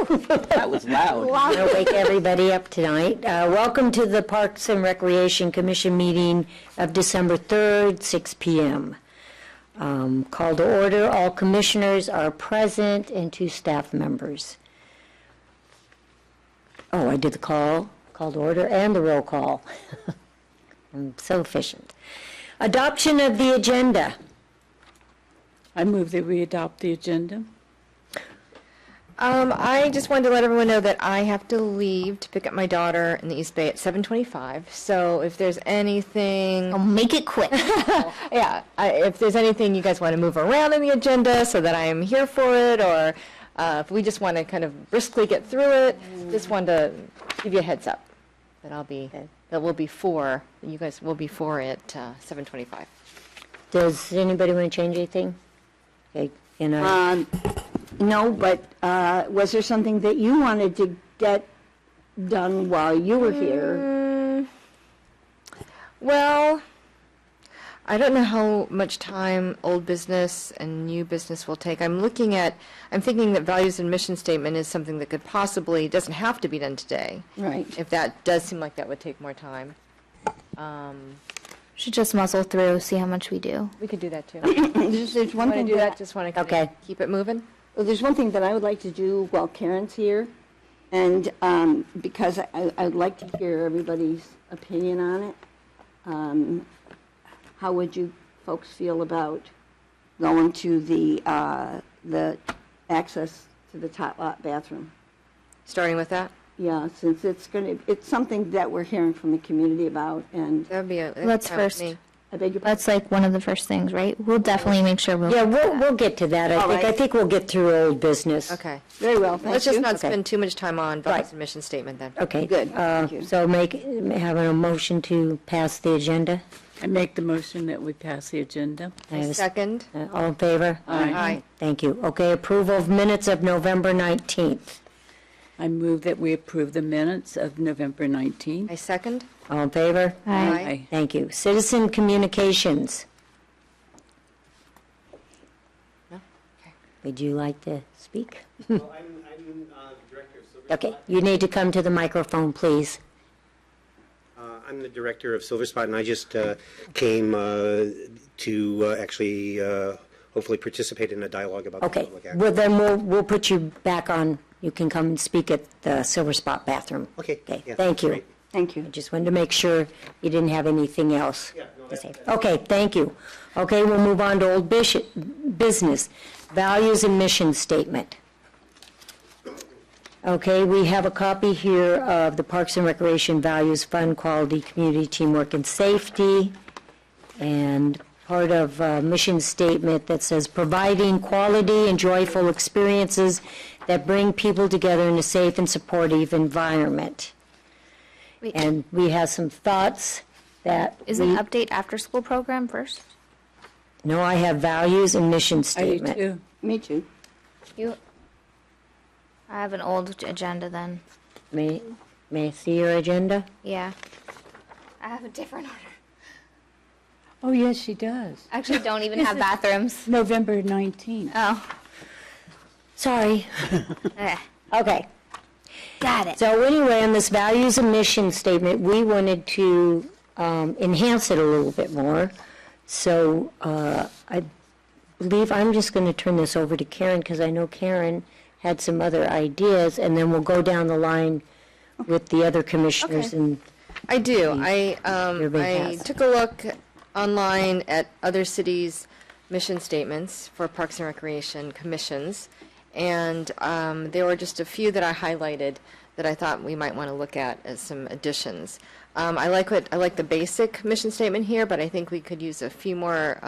That was loud. I'll wake everybody up tonight. Welcome to the Parks and Recreation Commission meeting of December 3rd, 6 p.m. Call to order. All commissioners are present and 2 staff members. Oh, I did the call to order and the roll call. I'm so efficient. Adoption of the agenda. I move that we adopt the agenda. I just wanted to let everyone know that I have to leave to pick up my daughter in the East Bay at 7:25. So if there's anything, I'll make it quick. if there's anything you guys want to move around in the agenda so that I am here for it, or if we just want to kind of briskly get through it, just wanted to give you a heads up that that will be for, you guys will be for at 7:25. Does anybody want to change anything? Okay, No, but was there something that you wanted to get done while you were here? Well, I don't know how much time old business and new business will take. I'm thinking that values and mission statement is something that could possibly, doesn't have to be done today. Right. If that does seem like that would take more time. Should just muzzle through, see how much we do. We could do that too. There's one Want to thing do that? Just want to Okay. keep it moving? Well, there's one thing that I would like to do while Karen's here, and because I'd like to hear everybody's opinion on it. How would you folks feel about going to the access to the tot lot bathroom? Starting with that? Yeah, since it's something that we're hearing from the community about, and That would be a. Let's fine with first. me. I beg your That's like one of the first things, right? We'll definitely make sure we'll. Yeah, we'll get to that. All right. I think we'll get through old business. Okay. very well, thank you. Let's just not Okay. spend too much time on values Right. and mission statement then. Okay. Good, thank you. So having a motion to pass the agenda. I make the motion that we pass the agenda. I have a Second? All in favor? Aye. Thank you. Okay, approval of minutes of November 19th. I move that we approve the minutes of November 19th. I second? All in favor? Aye. Thank you. Citizen communications. No? Okay. Would you like to speak? Well, I'm the director of Silver Okay, Spot. you need to come to the microphone, please. I'm the director of Silver Spot, and I just came to actually hopefully participate in a dialogue about the Okay, public access. well then we'll put you back on. You can come and speak at the Silver Spot bathroom. Okay. Okay, Yeah, thank you. great. Thank you. I just wanted to make sure you didn't have anything else Yeah, no, to that- say. that's- Okay, thank you. Okay, we'll move on to old business, values and mission statement. Okay, we have a copy here of the Parks and Recreation Values Fund, Quality, Community, Teamwork, and Safety, and part of a mission statement that says, providing quality and joyful experiences that bring people together in a safe and supportive environment. Wait. And we have some thoughts that Is it update after school program first? No, I have values and mission I do statement. too. Me too. I have an old agenda then. May I see your agenda? Yeah. I have a different order. Oh, yes, she does. Actually, don't even have bathrooms. November 19th. Oh. Sorry. Eh, Okay. got it. So anyway, on this values and mission statement, we wanted to enhance it a little bit more. So I believe I'm just going to turn this over to Karen because I know Karen had some other ideas, and then we'll go down the line with the other commissioners. Okay. And I do. Everybody I has. took a look online at other cities' mission statements for Parks and Recreation commissions, and there were just a few that I highlighted that I thought we might want to look at as some additions. I like the basic mission statement here, but I think we could use a few more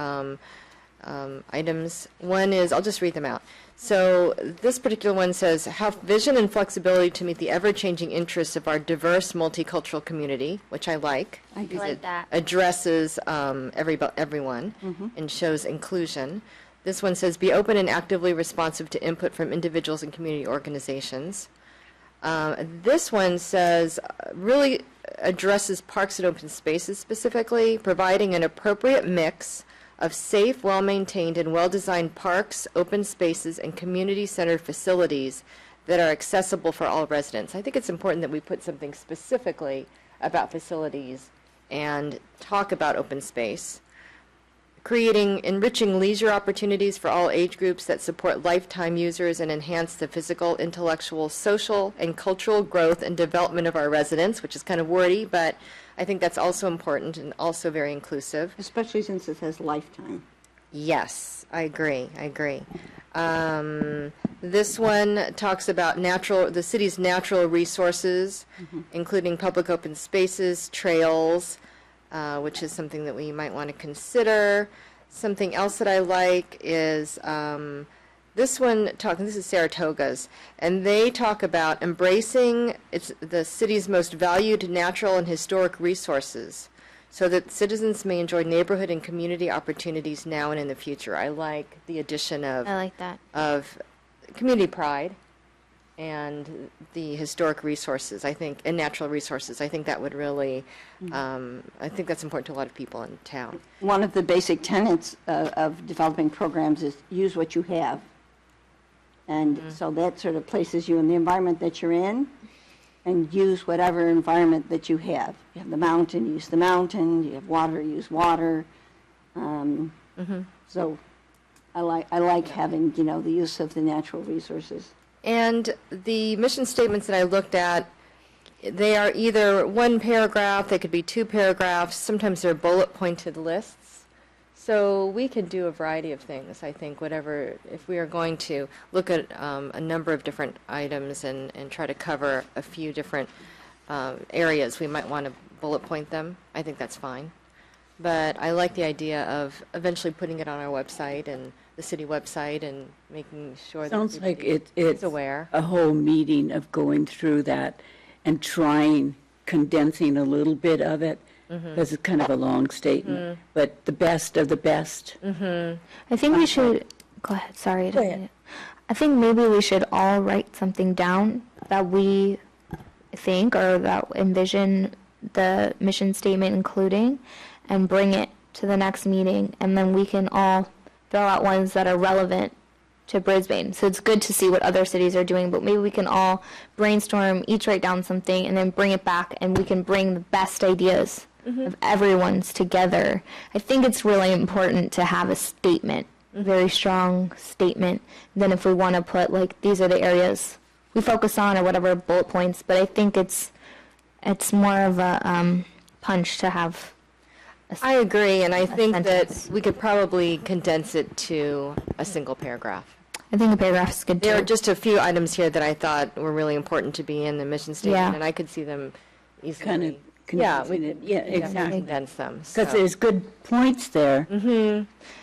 items. One is, I'll just read them out. So this particular one says, have vision and flexibility to meet the ever-changing interests of our diverse multicultural community, which I like. I because like it that. addresses everyone and shows inclusion. This one says, be open and actively responsive to input from individuals and community organizations. This one says, really addresses parks and open spaces specifically, providing an appropriate mix of safe, well-maintained, and well-designed parks, open spaces, and community-centered facilities that are accessible for all residents. I think it's important that we put something specifically about facilities and talk about open space. Creating enriching leisure opportunities for all age groups that support lifetime users and enhance the physical, intellectual, social, and cultural growth and development of our residents, which is kind of wordy, but I think that's also important and also very inclusive. Especially since it says lifetime. Yes, I agree. This one talks about the city's natural resources, including public open spaces, trails, which is something that we might want to consider. Something else that I like is this is Saratoga's, and they talk about embracing the city's most valued natural and historic resources so that citizens may enjoy neighborhood and community opportunities now and in the future. I like the addition I like that. of community pride and the historic resources, I think, and natural resources. I think that would really, I think that's important to a lot of people in town. One of the basic tenets of developing programs is use what you have. And so that sort of places you in the environment that you're in, and use whatever environment that you have. You have the mountain, use the mountain. You have water, use water. So I like having, the use of the natural resources. And the mission statements that I looked at, they are either one paragraph, they could be 2 paragraphs, sometimes they're bullet pointed lists. So we can do a variety of things, I think, if we are going to look at a number of different items and try to cover a few different areas, we might want to bullet point them. I think that's fine. But I like the idea of eventually putting it on our website and the city website and making sure that Sounds like everybody it's is aware. a whole meeting of going through that and condensing a little bit of it, because it's kind of a long statement, but the best of the best. I think we should go ahead. Sorry. I didn't ahead. mean it. I think maybe we should all write something down that we think or that envision the mission statement including, and bring it to the next meeting, and then we can all throw out ones that are relevant to Brisbane. So it's good to see what other cities are doing, but maybe we can all brainstorm, each write down something, and then bring it back, and we can bring the best ideas of everyone's together. I think it's really important to have a statement, a very strong statement. Then if we want to put, these are the areas we focus on or whatever, bullet points, but I think it's more of a punch to have. I agree, and I think sentence. that we could probably condense it to a single paragraph. I think a paragraph is good too. There are just a few items here that I thought were really important to be in the mission statement, Yeah. and I could see them easily. Kind of Yeah, we condensing it. could Yeah, definitely exactly. condense them. Because so. there's good points there,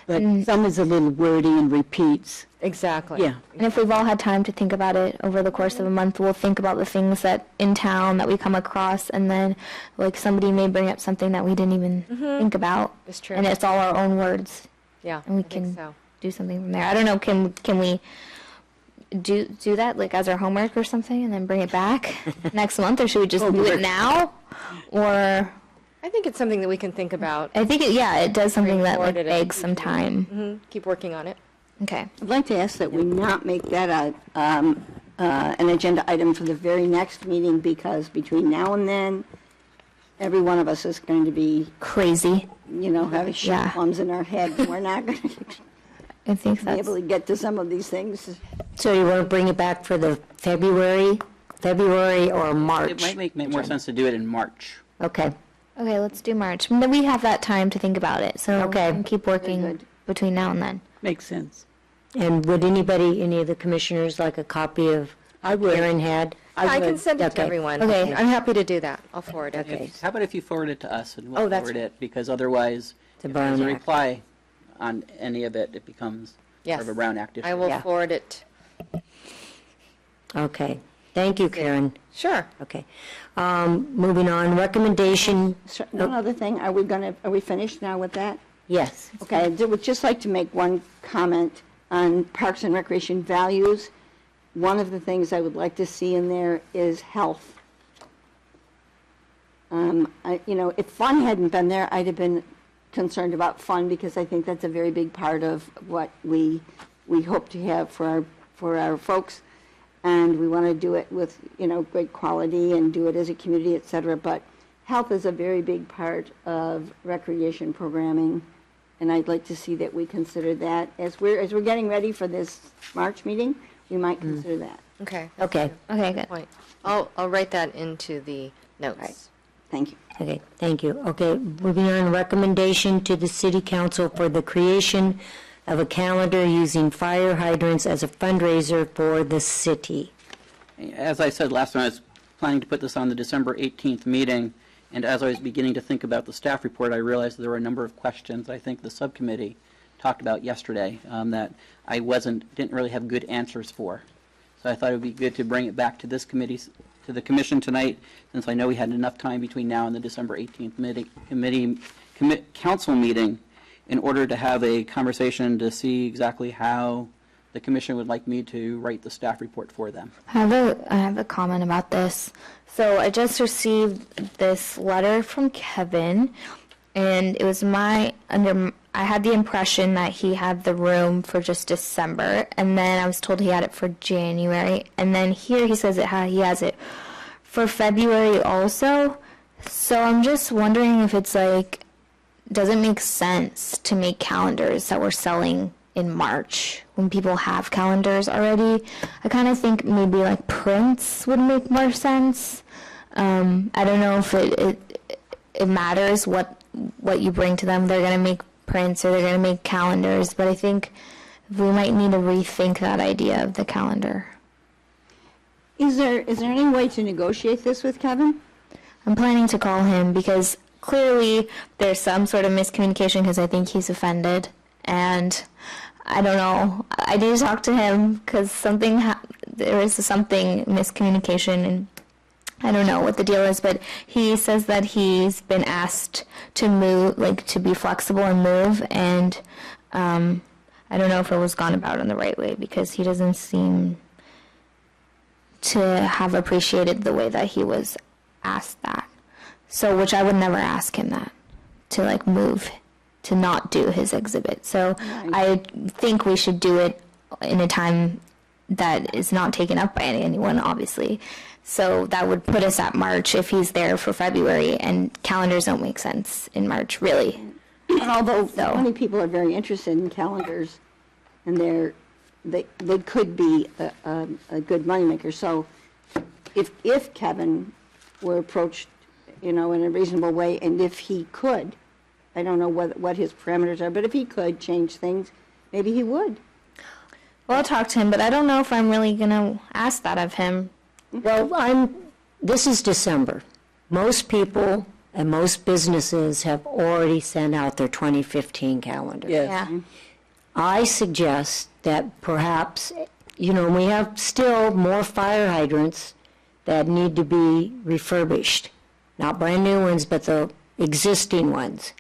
but some is a little wordy and repeats. Exactly. Yeah. And if we've all had time to think about it over the course of a month, we'll think about the things that in town that we come across, and then somebody may bring up something that we didn't even think about. It's true. And it's all our own words, Yeah, and we I think can so. do something from there. I don't know, can we do that as our homework or something, and then bring it back next month, or should we just do it now? Or I think it's something that we can think about. I think it does something that forward it begs some time. Keep working on it. Okay. I'd like to ask that we not make that an agenda item for the very next meeting, because between now and then, every one of us is going to be, Crazy. having shit Yeah. plums in our head. And we're not going to I think be that's able to get to some of these things. So you want to bring it back for the February or March? It might make more sense to do it in March. Okay. okay. Let's do March. And then we have that time to think about it. So Okay. we can keep working good. between now and then. Makes sense. And would any of the commissioners like a copy of I would. Karen had? I can would. send it to Okay. everyone. Okay. I'm happy to do that. I'll forward it. Okay. How about if you forward it to us and we'll Oh, that's forward it? Because otherwise, To if there's a Brown Act. reply on any of it, it becomes Yes. sort of a Brown Act issue. I will Yeah. forward it. Okay. Thank you, Karen. Sure. Okay. Moving on, recommendation, One other thing, are we finished now with that? yes. Okay, I would just like to make one comment on Parks and Recreation values. One of the things I would like to see in there is health. If fun hadn't been there, I'd have been concerned about fun, because I think that's a very big part of what we hope to have for our folks. and we want to do it with, great quality and do it as a community, et cetera. But health is a very big part of recreation programming, and I'd like to see that we consider that as we're getting ready for this March meeting. We might consider that. Okay. Okay, Okay, good. Point. I'll write that into the notes. Thank you. okay, thank you. Okay, moving on, recommendation to the city council for the creation of a calendar using fire hydrants as a fundraiser for the city. As I said last time, I was planning to put this on the December 18th meeting, and as I was beginning to think about the staff report, I realized there were a number of questions I think the subcommittee talked about yesterday that I didn't really have good answers for. So I thought it would be good to bring it back to this committee, to the commission tonight, since I know we had enough time between now and the December 18th council meeting in order to have a conversation to see exactly how the commission would like me to write the staff report for them. I have a comment about this. So I just received this letter from Kevin, and it was I had the impression that he had the room for just December, and then I was told he had it for January, and then here he says he has it for February also. So I'm just wondering if it's like, does it make sense to make calendars that we're selling in March when people have calendars already? I kind of think maybe like prints would make more sense. I don't know if it matters what you bring to them. They're going to make prints or they're going to make calendars, but I think we might need to rethink that idea of the calendar. Is there any way to negotiate this with Kevin? I'm planning to call him because clearly there's some sort of miscommunication because I think he's offended, and I don't know. I need to talk to him because there is something miscommunication, and I don't know what the deal is, but he says that he's been asked to move, like to be flexible and move, and I don't know if it was gone about in the right way because he doesn't seem to have appreciated the way that he was asked that. So, which I would never ask him that, to like move, to not do his exhibit. So I think we should do it in a time that is not taken up by anyone, obviously. So that would put us at March if he's there for February, and calendars don't make sense in March, really. And although many people are very interested in calendars, and they could be a good moneymaker. So if Kevin were approached, in a reasonable way, and if he could, I don't know what his parameters are, but if he could change things, maybe he would. Well, I'll talk to him, but I don't know if I'm really going to ask that of him. Well, this is December. Most people and most businesses have already sent out their 2015 calendar. Yes. Yeah. I suggest that perhaps, we have still more fire hydrants that need to be refurbished. Not brand new ones, but the existing ones.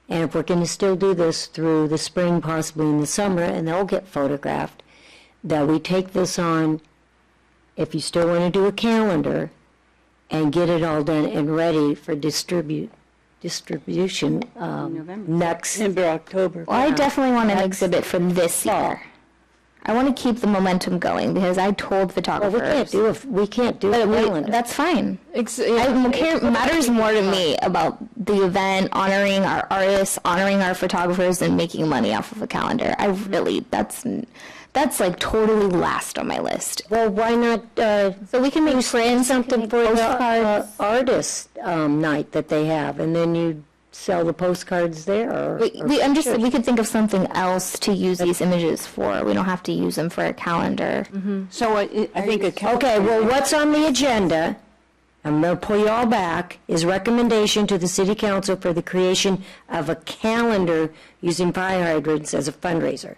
And if we're going to still do this through the spring, possibly in the summer, and they'll get photographed, that we take this on, if you still want to do a calendar, and get it all done and ready for distribution next. September, October. Well, I definitely want an exhibit for this year. I want to keep the momentum going because I told Well, photographers. we can't do a calendar. That's fine. Matters more to me about the event, honoring our artists, honoring our photographers, and making money off of a calendar. That's like totally last on my list. Well, why not So we can make prints, something for the postcards. artist night that they have, and then you sell the postcards there? We could think of something else to use these images for. We don't have to use them for a calendar. So I think Okay, well, what's on the agenda, I'm going to pull you all back, is recommendation to the city council for the creation of a calendar using fire hydrants as a fundraiser.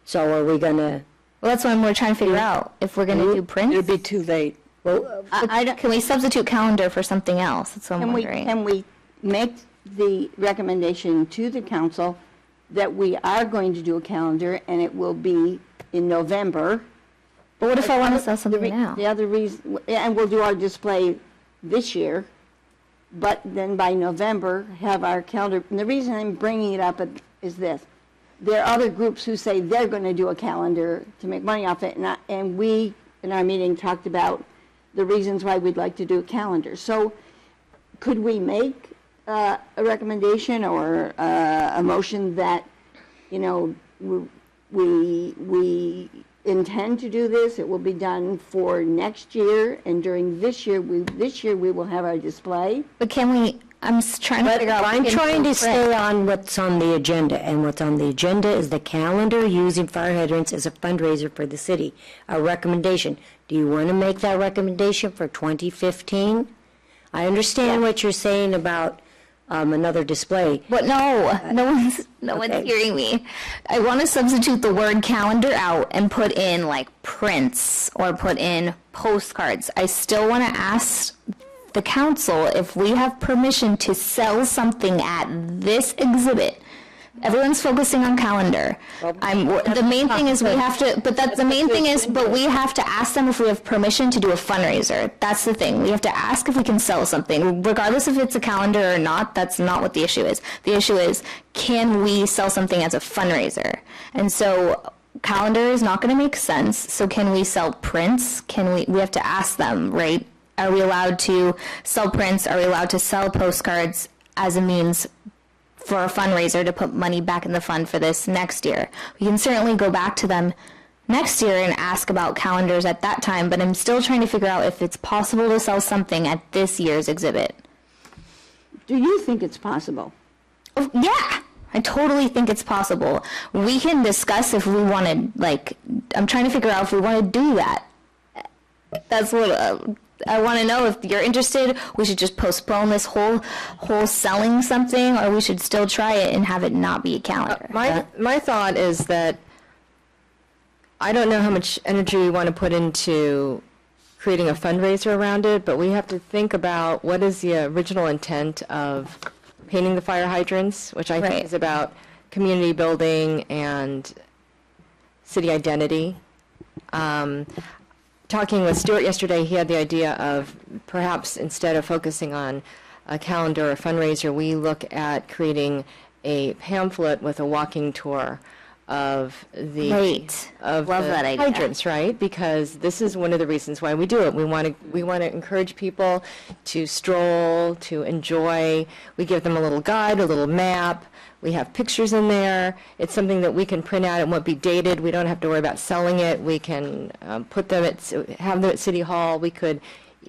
So are we going to, Well, that's what we're trying to figure out. If we're going to do prints, It'd be too late. well, can we substitute calendar for something else? That's what I'm wondering. Can we make the recommendation to the council that we are going to do a calendar, and it will be in November? But what if I want to sell something now? The other reason, and we'll do our display this year, but then by November, have our calendar. And the reason I'm bringing it up is this. There are other groups who say they're going to do a calendar to make money off it, and we, in our meeting, talked about the reasons why we'd like to do a calendar. So could we make a recommendation or a motion that, you know, we intend to do this, it will be done for next year, and during this year we will have our display? But can we, trying to But figure out. I'm if we can trying to print. stay on what's on the agenda, and what's on the agenda is the calendar using fire hydrants as a fundraiser for the city. A recommendation. Do you want to make that recommendation for 2015? I understand what you're saying about another display. But no one's Okay. hearing me. I want to substitute the word calendar out and put in like prints or put in postcards. I still want to ask the council if we have permission to sell something at this exhibit. Everyone's focusing on calendar. The main thing is we have to, but we have to ask them if we have permission to do a fundraiser. That's the thing. We have to ask if we can sell something. Regardless if it's a calendar or not, that's not what the issue is. The issue is, can we sell something as a fundraiser? And so calendar is not going to make sense. So can we sell prints? We have to ask them, right? Are we allowed to sell prints? Are we allowed to sell postcards as a means for a fundraiser to put money back in the fund for this next year? We can certainly go back to them next year and ask about calendars at that time, but I'm still trying to figure out if it's possible to sell something at this year's exhibit. Do you think it's possible? Oh, yeah, I totally think it's possible. We can discuss if we want to, I'm trying to figure out if we want to do that. That's what I want to know. If you're interested, we should just postpone this whole selling something, or we should still try it and have it not be a calendar. My thought is that I don't know how much energy we want to put into creating a fundraiser around it, but we have to think about what is the original intent of painting the fire hydrants, which I Right. think is about community building and city identity. Talking with Stuart yesterday, he had the idea of perhaps instead of focusing on a calendar or fundraiser, we look at creating a pamphlet with a walking tour of the Great. of Love the that idea. hydrants, right? Because this is one of the reasons why we do it. We want to encourage people to stroll, to enjoy. We give them a little guide, a little map. We have pictures in there. It's something that we can print out. It won't be dated. We don't have to worry about selling it. We can have them at City Hall. We could,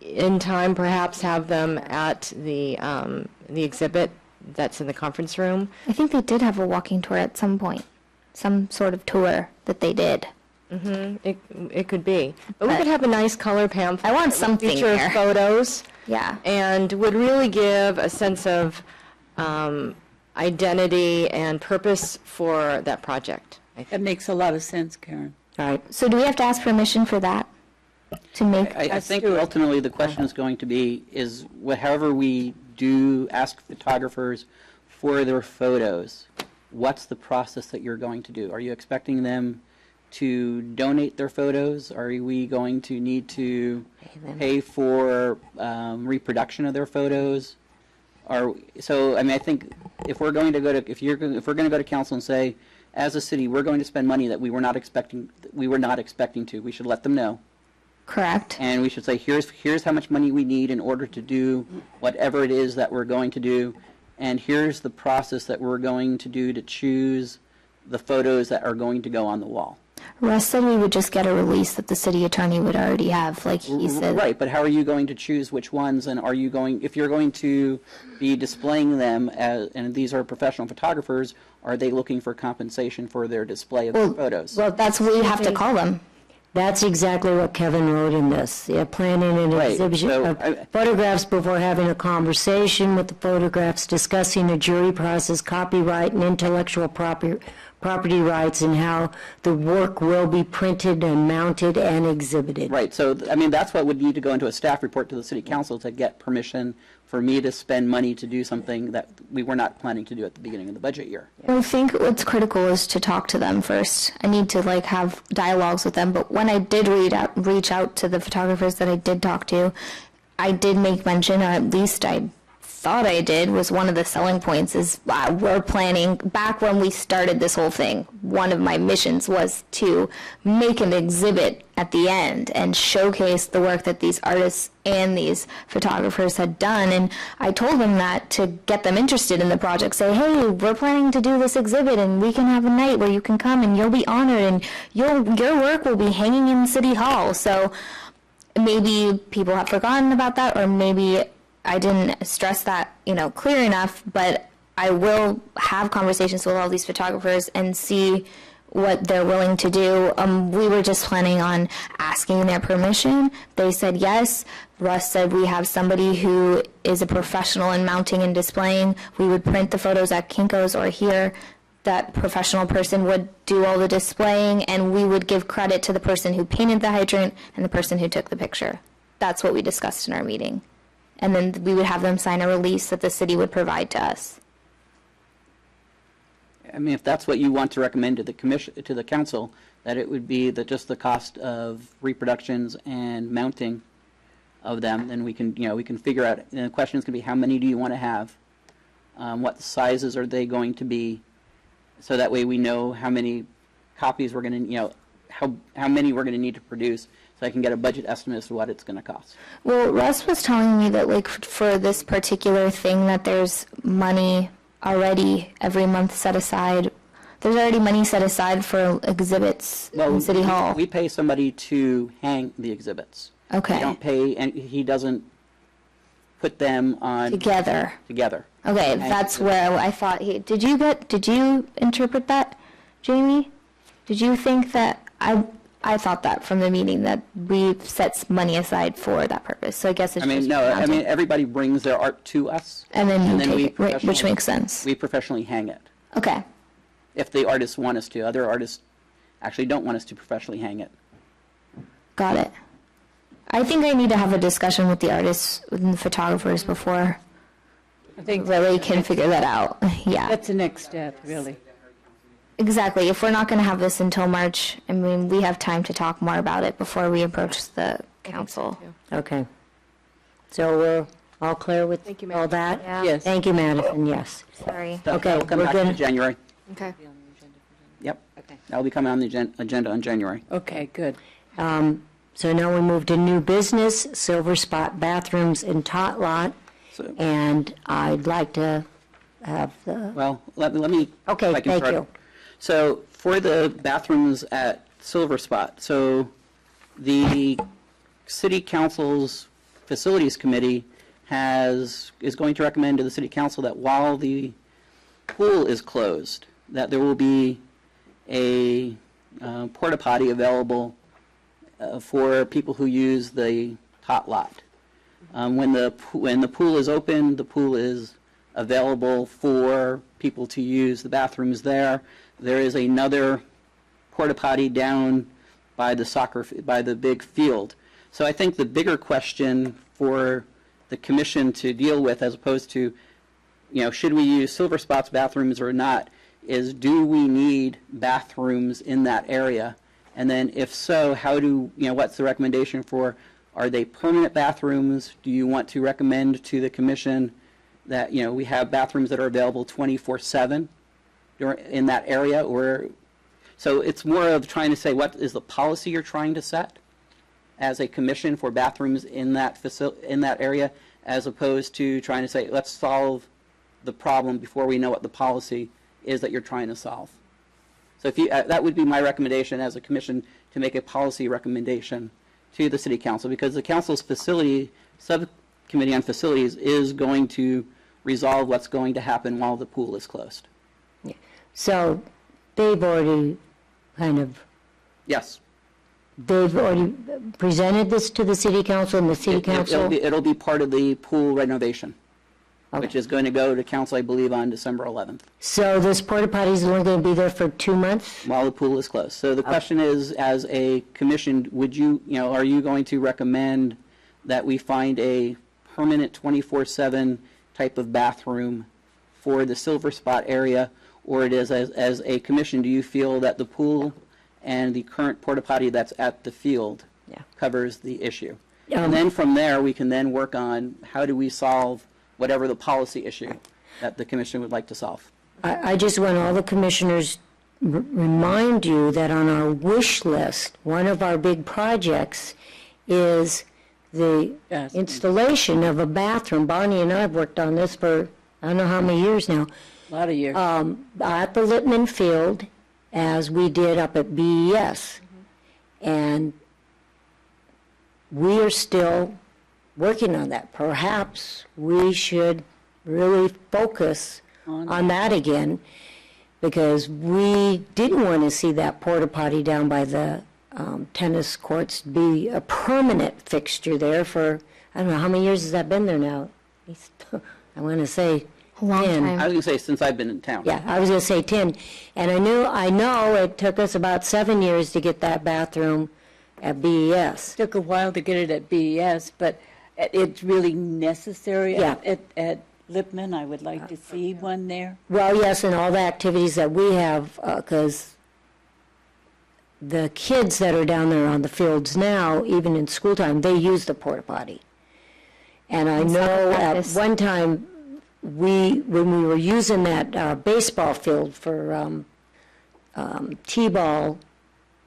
in time, perhaps have them at the exhibit that's in the conference room. I think they did have a walking tour at some point, some sort of tour that they did. It could be. But we could have a nice color pamphlet. I want that would something feature there. photos. Yeah. And would really give a sense of identity and purpose for that project. That makes a lot of sense, Karen. All right. So do we have to ask permission for that? To make, I think ultimately the question is going to be, is however we do ask photographers for their photos, what's the process that you're going to do? Are you expecting them to donate their photos? Are we going to need to pay for reproduction of their photos? So I mean, I think if we're going to go to council and say, as a city, we're going to spend money that we were not expecting to, we should let them know. correct? And we should say, here's how much money we need in order to do whatever it is that we're going to do, and here's the process that we're going to do to choose the photos that are going to go on the wall. Russ said we would just get a release that the city attorney would already have, like he said. Right, but how are you going to choose which ones, and if you're going to be displaying them, and these are professional photographers, are they looking for compensation for their display of their photos? Well, that's what we have to call them. That's exactly what Kevin wrote in this. Yeah, planning an Right, exhibition so of photographs before having a conversation with the photographs, discussing a jury process, copyright and intellectual property rights, and how the work will be printed and mounted and exhibited. Right, so, I mean, that's what would need to go into a staff report to the city council to get permission for me to spend money to do something that we were not planning to do at the beginning of the budget year. I think what's critical is to talk to them first. I need to have dialogues with them. But when I did reach out to the photographers that I did talk to, I did make mention, or at least I thought I did was one of the selling points is we're planning, back when we started this whole thing, one of my missions was to make an exhibit at the end and showcase the work that these artists and these photographers had done. And I told them that to get them interested in the project, say, hey, we're planning to do this exhibit and we can have a night where you can come and you'll be honored and your work will be hanging in City Hall. So maybe people have forgotten about that, or maybe I didn't stress that, clear enough, but I will have conversations with all these photographers and see what they're willing to do. We were just planning on asking their permission. They said yes. Russ said we have somebody who is a professional in mounting and displaying. We would print the photos at Kinko's or here. That professional person would do all the displaying, and we would give credit to the person who painted the hydrant and the person who took the picture. That's what we discussed in our meeting. And then we would have them sign a release that the city would provide to us. I mean, if that's what you want to recommend to the commission, to the council, that it would be that just the cost of reproductions and mounting of them, then we can, we can figure out, and the question is going to be how many do you want to have? What sizes are they going to be? So that way we know how many copies we're going to, how many we're going to need to produce, so I can get a budget estimate as to what it's going to cost. Well, Russ was telling me that, like, for this particular thing, that there's money already every month set aside. There's already money set aside for exhibits in City Hall. We pay somebody to hang the exhibits. Okay. We don't pay, and he doesn't put them on Together. Okay, And that's where I thought did you interpret that, Jamie? Did you think that, I thought that from the meeting that we set money aside for that purpose, so I guess it's just. Everybody brings their art to us. And then you we take it, right, which professionally- makes sense. We professionally hang it, Okay, if the artists want us to. Other artists actually don't want us to professionally hang it. got it. I think I need to have a discussion with the artists and the photographers before I think really can figure that out. Yeah. that's the next step, really. Exactly. If we're not going to have this until March, I mean, we have time to talk more about it before we approach the council. Okay. So we're all clear with Thank you, all Madison. that? Yeah. Yes. Thank you, Madison, yes. Sorry. Okay, That'll come we're back in good. January. Okay. Yep. Okay. That'll be coming on the agenda in January. Okay, good. So now we move to new business, Silver Spot Bathrooms in Tot Lot, So, and I'd like to have the, well, let me. Okay, if I can thank start. you. So for the bathrooms at Silver Spot, so the City Council's Facilities Committee is going to recommend to the City Council that while the pool is closed, that there will be a porta potty available for people who use the Tot Lot. When the pool is open, the pool is available for people to use the bathrooms there. There is another porta potty down by the big field. So I think the bigger question for the commission to deal with, as opposed to, should we use Silver Spot's bathrooms or not, is do we need bathrooms in that area? And then if so, what's the recommendation for, are they permanent bathrooms? Do you want to recommend to the commission that, we have bathrooms that are available 24/7 in that area? Or, so it's more of trying to say, what is the policy you're trying to set as a commission for bathrooms in that area, as opposed to trying to say, let's solve the problem before we know what the policy is that you're trying to solve. So if that would be my recommendation as a commission, to make a policy recommendation to the City Council, because the council's subcommittee on facilities is going to resolve what's going to happen while the pool is closed. so they've already Yes. they've already presented this to the City Council, and the City Council? It'll be part of the pool renovation, which Okay. is going to go to council, I believe, on December 11th, So this porta potty is only going to be there for 2 months? while the pool is closed. So the question is, as a commission, are you going to recommend that we find a permanent 24/7 type of bathroom for the Silver Spot area? Or it is, as a commission, do you feel that the pool and the current porta potty that's at the field Yeah. covers the issue? And then from there, we can then work on how do we solve whatever the policy issue that the commission would like to solve. I just want all the commissioners remind you that on our wish list, one of our big projects is the Yes. installation of a bathroom. Bonnie and I have worked on this for I don't know how many years now, A lot of years. at the Littman Field, as we did up at BES. And we are still working on that. Perhaps we should really focus on that again, because we didn't want to see that porta potty down by the tennis courts be a permanent fixture there for, I don't know, how many years has that been there now? At least, I want to say A long 10. time. I was going to say, since I've been in town. Yeah, I was going to say 10. And I know it took us about 7 years to get that bathroom at BES. Took a while to get it at BES, but it's really necessary Yeah. at Lippman. I would like to see one there. Well, yes, and all the activities that we have, because the kids that are down there on the fields now, even in school time, they use the porta potty. And I know at practice. one time, when we were using that baseball field for t-ball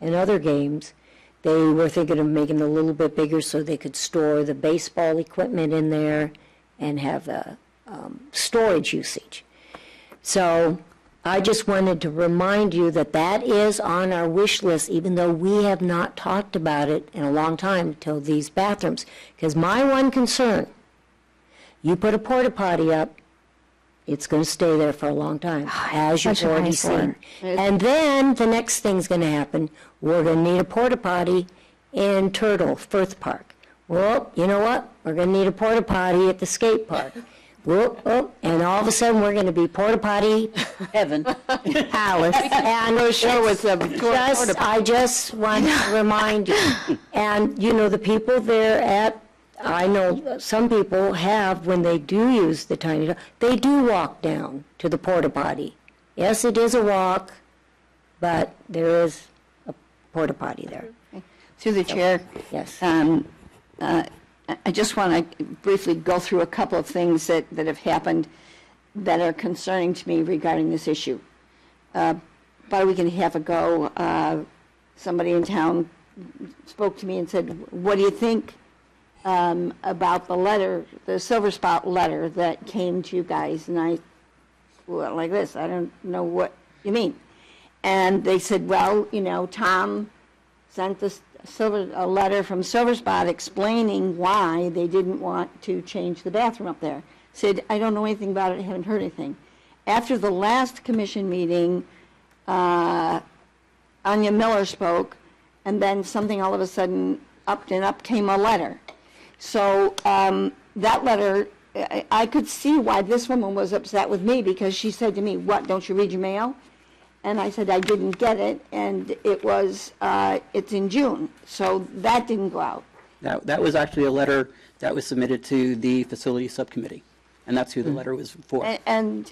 and other games, they were thinking of making it a little bit bigger so they could store the baseball equipment in there and have storage usage. So I just wanted to remind you that that is on our wish list, even though we have not talked about it in a long time till these bathrooms. Because my one concern, you put a porta potty up, it's going to stay there for a long time, as you've such an already eyesore. seen. And then the next thing's going to happen, we're going to need a porta potty in Firth Park. Well, you know what? We're going to need a porta potty at the skate park. Whoop, whoop, and all of a sudden, we're going to be porta potty Heaven. Alice. And sure what's up. I just want to remind you. And, you know, the people there I know some people have, when they do use the tiny, they do walk down to the porta potty. Yes, it is a walk, but there is a porta potty there. Through the chair, Yes. I just want to briefly go through a couple of things that have happened that are concerning to me regarding this issue. About a week and a half ago, somebody in town spoke to me and said, what do you think about the letter, the Silver Spot letter that came to you guys? And I went like this, I don't know what you mean. And they said, well, you know, Tom sent this a letter from Silver Spot explaining why they didn't want to change the bathroom up there. Said, I don't know anything about it, haven't heard anything. After the last commission meeting, Anya Miller spoke, and then something all of a sudden, up came a letter. So that letter, I could see why this woman was upset with me, because she said to me, what, don't you read your mail? And I said I didn't get it, and it was, it's in June, so that didn't go out. That was actually a letter that was submitted to the facility subcommittee, and that's who the letter was for. And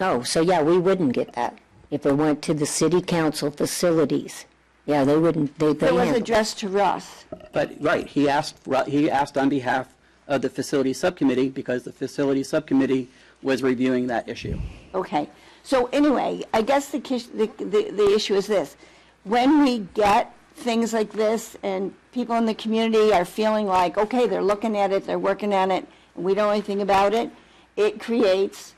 Oh, so yeah, we wouldn't get that if it went to the city council facilities. Yeah, they wouldn't, they it was handle it. addressed to Russ. But, right, he asked on behalf of the facility subcommittee, because the facility subcommittee was reviewing that issue. Okay, so anyway, I guess the issue is this. When we get things like this and people in the community are feeling like, okay, they're looking at it, they're working on it, and we don't know anything about it, it creates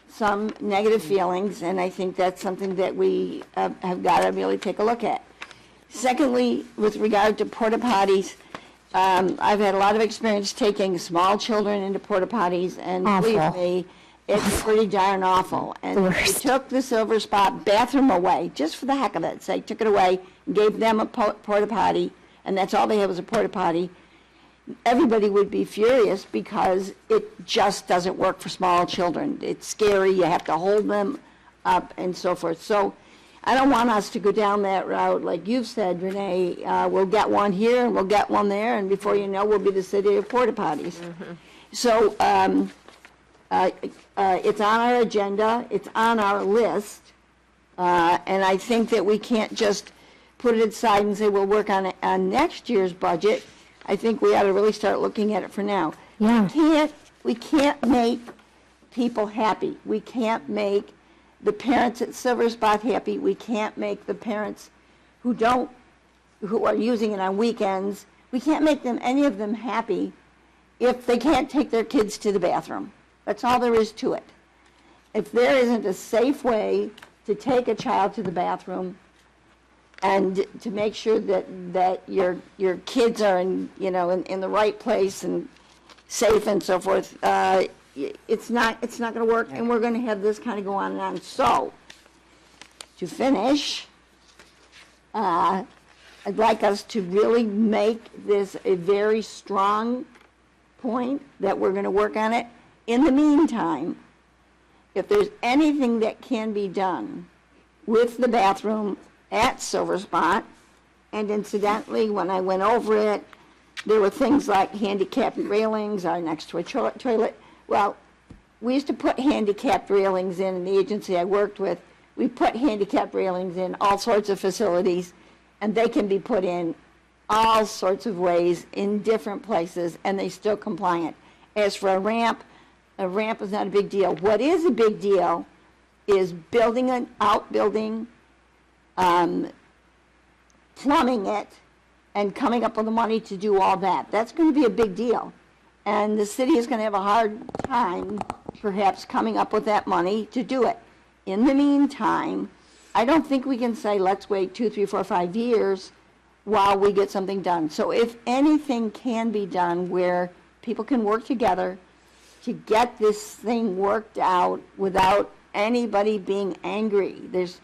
some negative feelings, and I think that's something that we have got to really take a look at. Secondly, with regard to porta potties, I've had a lot of experience taking small children into porta potties, and believe Awful. me, it's pretty darn awful. And they took the Silver Spot bathroom away, just for the heck of it. So they took it away, gave them a porta potty, and that's all they had was a porta potty. Everybody would be furious because it just doesn't work for small children. It's scary, you have to hold them up and so forth. So I don't want us to go down that route, like you've said, Renee. We'll get one here and we'll get one there, and before you know, we'll be the city of porta potties. So it's on our agenda, it's on our list, and I think that we can't just put it aside and say we'll work on it on next year's budget. I think we ought to really start looking at it for now. Yeah. We can't make people happy. We can't make the parents at Silver Spot happy. We can't make the parents who are using it on weekends, we can't make them, any of them happy if they can't take their kids to the bathroom. That's all there is to it. If there isn't a safe way to take a child to the bathroom and to make sure that your kids are in the right place and safe and so forth, it's not going to work, and we're going to have this kind of go on and on. So, to finish, I'd like us to really make this a very strong point that we're going to work on it. In the meantime, if there's anything that can be done with the bathroom at Silver Spot, and incidentally, when I went over it, there were things like handicapped railings are next to a toilet. Well, we used to put handicapped railings in the agency I worked with. We put handicapped railings in all sorts of facilities, and they can be put in all sorts of ways in different places, and they still compliant. As for a ramp is not a big deal. What is a big deal is building an outbuilding, plumbing it, and coming up with the money to do all that. That's going to be a big deal. And the city is going to have a hard time, perhaps, coming up with that money to do it. In the meantime, I don't think we can say, let's wait 2, 3, 4, 5 years while we get something done. So if anything can be done where people can work together to get this thing worked out without anybody being angry, there's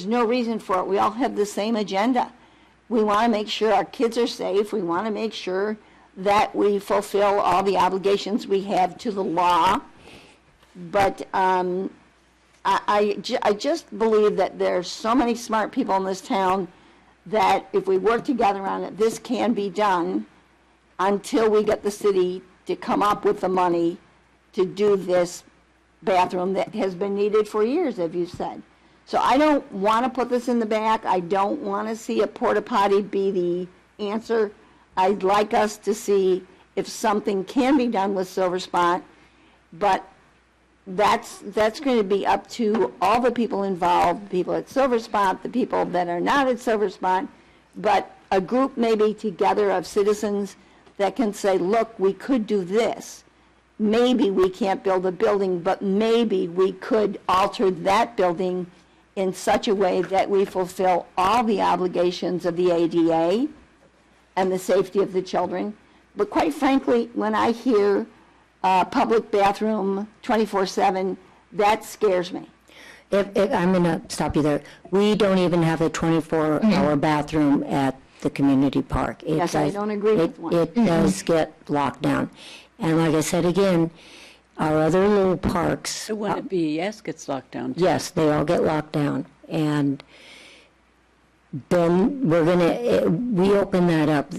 no reason for it. We all have the same agenda. We want to make sure our kids are safe. We want to make sure that we fulfill all the obligations we have to the law. But I just believe that there's so many smart people in this town that if we work together on it, this can be done until we get the city to come up with the money to do this bathroom that has been needed for years, as you said. So I don't want to put this in the back. I don't want to see a porta potty be the answer. I'd like us to see if something can be done with Silver Spot, but that's going to be up to all the people involved, the people at Silver Spot, the people that are not at Silver Spot, but a group maybe together of citizens that can say, look, we could do this. Maybe we can't build a building, but maybe we could alter that building in such a way that we fulfill all the obligations of the ADA and the safety of the children. But quite frankly, when I hear public bathroom 24/7, that scares me. I'm going to stop you there. We don't even have a 24-hour bathroom at the community park. Yes, I don't agree with one. It does get locked down. And like I said again, our other little parks. The one at BES gets locked down, too. Yes, they all get locked down. And then we're going to reopen that up.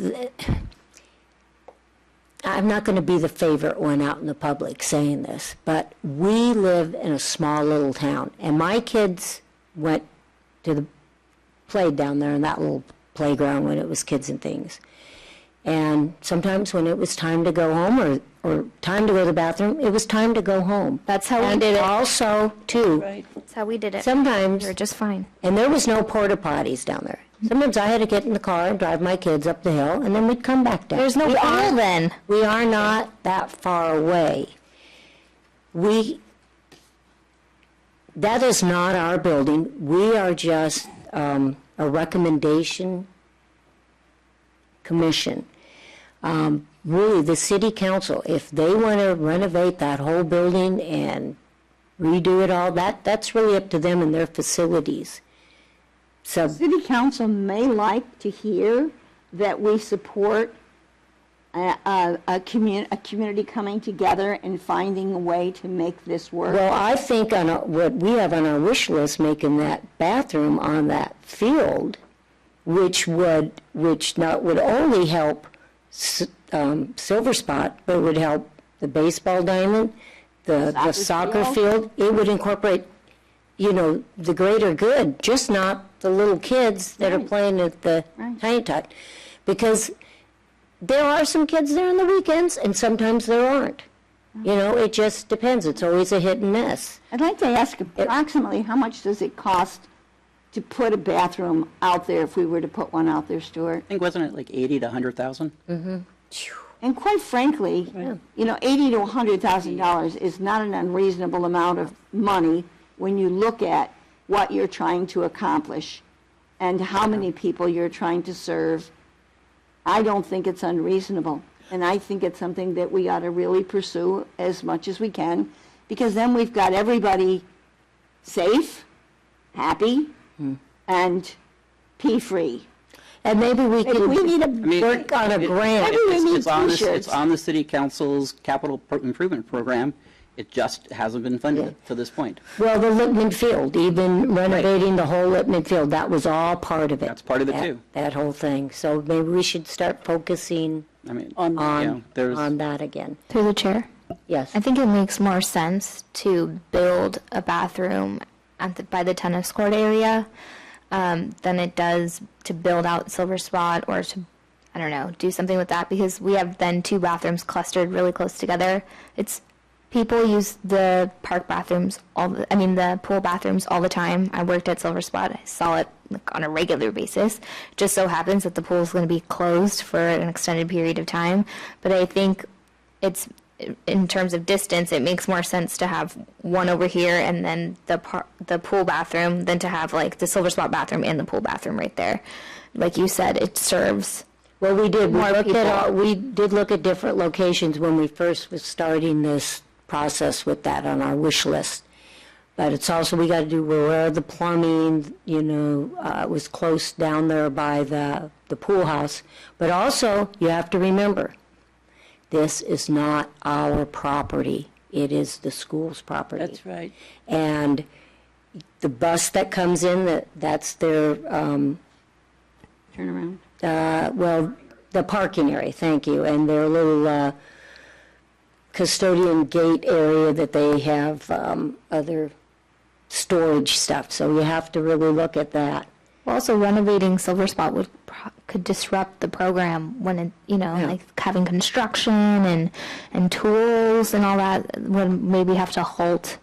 I'm not going to be the favorite one out in the public saying this, but we live in a small little town, and my kids played down there in that little playground when it was Kids and Things. And sometimes when it was time to go home or time to go to the bathroom, it was time to go home. That's how we did it. Also, too, Right. That's how we did it. sometimes, We were just fine. and there was no porta potties down there. Sometimes I had to get in the car and drive my kids up the hill, and then we'd come back down. There's no We pool are- then. We are not that far away. That is not our building. We are just a recommendation commission. Really, the city council, if they want to renovate that whole building and redo it all, that's really up to them and their facilities. So, City council may like to hear that we support a community coming together and finding a way to make this work. well, I think what we have on our wish list, making that bathroom on that field, which would not would only help Silver Spot, but would help the baseball diamond, the soccer field. It would incorporate, the greater good, just not the little kids that are playing at the Tiny Tot, because there are some kids there on the weekends, and sometimes there aren't. You know, it just depends. It's always a hit and miss. I'd like to ask approximately how much does it cost to put a bathroom out there if we were to put one out there, Stuart? I think, wasn't it like 80 to 100,000? And quite frankly, you know, $80,000 to $100,000 is not an unreasonable amount of money when you look at what you're trying to accomplish and how many people you're trying to serve. I don't think it's unreasonable. And I think it's something that we ought to really pursue as much as we can, because then we've got everybody safe, happy, and pee-free. And maybe we If we need can a work on a grant. Maybe we need It's on the, t-shirts. it's on the city council's capital improvement program. It just hasn't been funded to this point. Well, the Lippman Field, even renovating the whole Lippman Field, that was all part of it. That's part of it, That- too. That whole thing. So maybe we should start focusing I mean, on, you know, there's, on that again. Through the chair. Yes. I think it makes more sense to build a bathroom by the tennis court area than it does to build out Silver Spot or to, I don't know, do something with that, because we have then two bathrooms clustered really close together. It's people use the park bathrooms the pool bathrooms all the time. I worked at Silver Spot. I saw it like on a regular basis. It just so happens that the pool is going to be closed for an extended period of time. But I think it's, in terms of distance, it makes more sense to have one over here and then the pool bathroom than to have like the Silver Spot bathroom and the pool bathroom right there. Like you said, it serves. Well, we did. More people. We did look at different locations when we first was starting this process with that on our wish list. But it's also, we got to do where the plumbing, you know, was close down there by the pool house. But also, you have to remember, this is not our property. It is the school's property. That's right. And the bus that comes in, that's their, Turn around. well, the parking area, thank you, and their little custodian gate area that they have other storage stuff. So you have to really look at that. Also, renovating Silver Spot could disrupt the program when it, like having construction and tools and all that would maybe have to halt.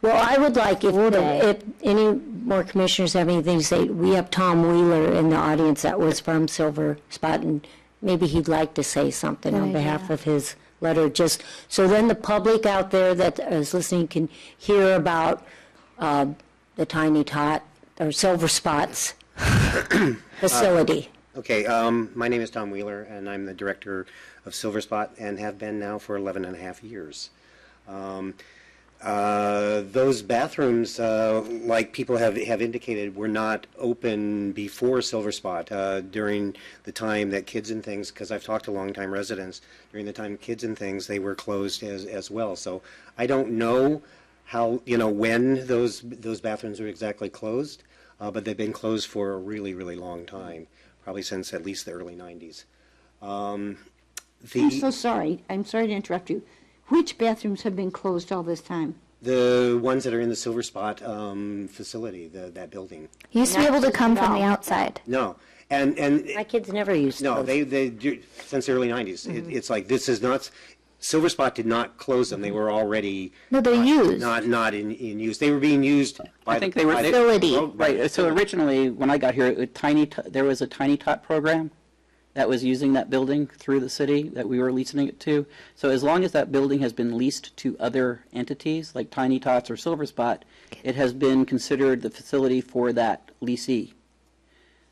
Well, I would like, if day. any more commissioners have anything to say, we have Tom Wheeler in the audience that was from Silver Spot, and maybe he'd like to say something on behalf of his letter, just so then the public out there that is listening can hear about the Tiny Tot or Silver Spot's facility. Okay, my name is Tom Wheeler, and I'm the director of Silver Spot and have been now for 11 and a half years. Those bathrooms, like people have indicated, were not open before Silver Spot during the time that Kids and Things, because I've talked to longtime residents, during the time Kids and Things, they were closed as well. So I don't know how, when those bathrooms were exactly closed, but they've been closed for a really, really long time, probably since at least the early 90s. I'm so sorry. I'm sorry to interrupt you. Which bathrooms have been closed all this time? The ones that are in the Silver Spot facility, that building. You used to be able to come from the outside. No, and My kids never used no, those. they do since the early 90s. It's like this is not. Silver Spot did not close them. They were already No, they're used. not in use. They were being used by I think they were, by the- Facility. Oh, right, so originally, when I got here, there was a Tiny Tot program that was using that building through the city that we were leasing it to. So as long as that building has been leased to other entities, like Tiny Tots or Silver Spot, it has been considered the facility for that leasee.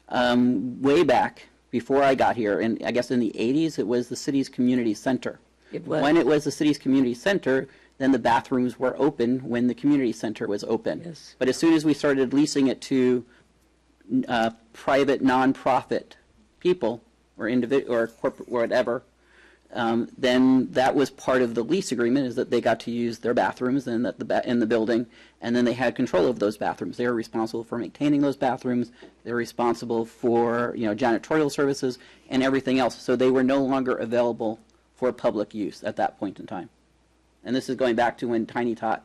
Way back, before I got here, and I guess in the 80s, it was the city's community center. It was. When it was the city's community center, then the bathrooms were open when the community center was open. Yes. But as soon as we started leasing it to private, nonprofit people or or corporate, whatever, then that was part of the lease agreement, is that they got to use their bathrooms and that in the building, and then they had control of those bathrooms. They were responsible for maintaining those bathrooms. They were responsible for janitorial services and everything else. So they were no longer available for public use at that point in time. And this is going back to when Tiny Tot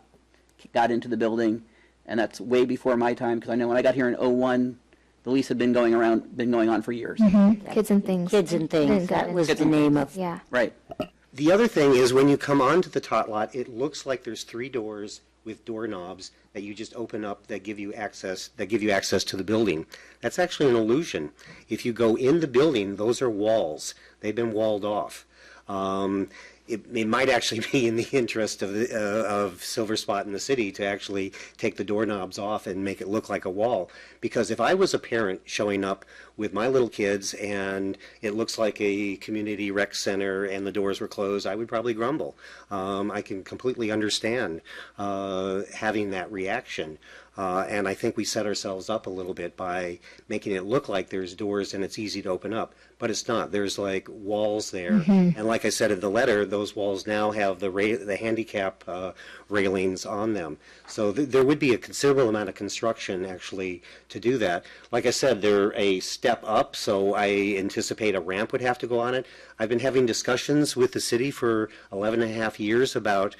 got into the building, and that's way before my time, because I know when I got here in 2001, the lease had been going on for years. Kids and Things. Kids and Things, Didn't that get was it. the name of. Yeah. Right. The other thing is when you come onto the tot lot, it looks like there's 3 doors with doorknobs that you just open up that give you access to the building. That's actually an illusion. If you go in the building, those are walls. They've been walled off. It might actually be in the interest of Silver Spot in the city to actually take the doorknobs off and make it look like a wall. Because if I was a parent showing up with my little kids and it looks like a community rec center and the doors were closed, I would probably grumble. I can completely understand having that reaction. And I think we set ourselves up a little bit by making it look like there's doors and it's easy to open up. But it's not. There's like walls there. And like I said in the letter, those walls now have the handicap railings on them. So there would be a considerable amount of construction actually to do that. Like I said, they're a step up, so I anticipate a ramp would have to go on it. I've been having discussions with the city for 11 and a half years about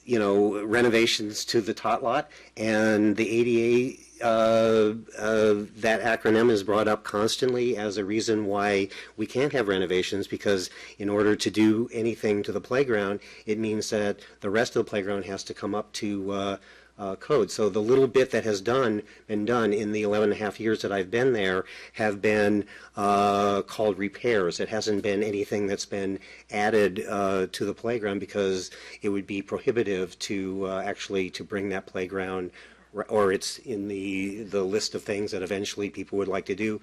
renovations to the tot lot, and the ADA, that acronym is brought up constantly as a reason why we can't have renovations, because in order to do anything to the playground, it means that the rest of the playground has to come up to code. So the little bit that has been done in the 11 and a half years that I've been there have been called repairs. It hasn't been anything that's been added to the playground, because it would be prohibitive to actually to bring that playground, or it's in the list of things that eventually people would like to do.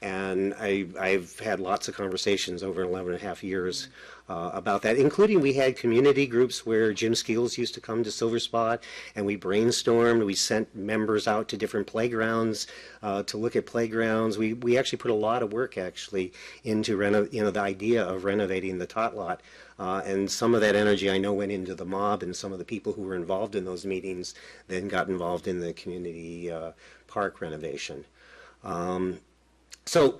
And I've had lots of conversations over 11 and a half years about that, including we had community groups where Jim Skeels used to come to Silver Spot, and we brainstormed. We sent members out to different playgrounds to look at playgrounds. We actually put a lot of work actually into the idea of renovating the tot lot. And some of that energy I know went into the mob, and some of the people who were involved in those meetings then got involved in the community park renovation. So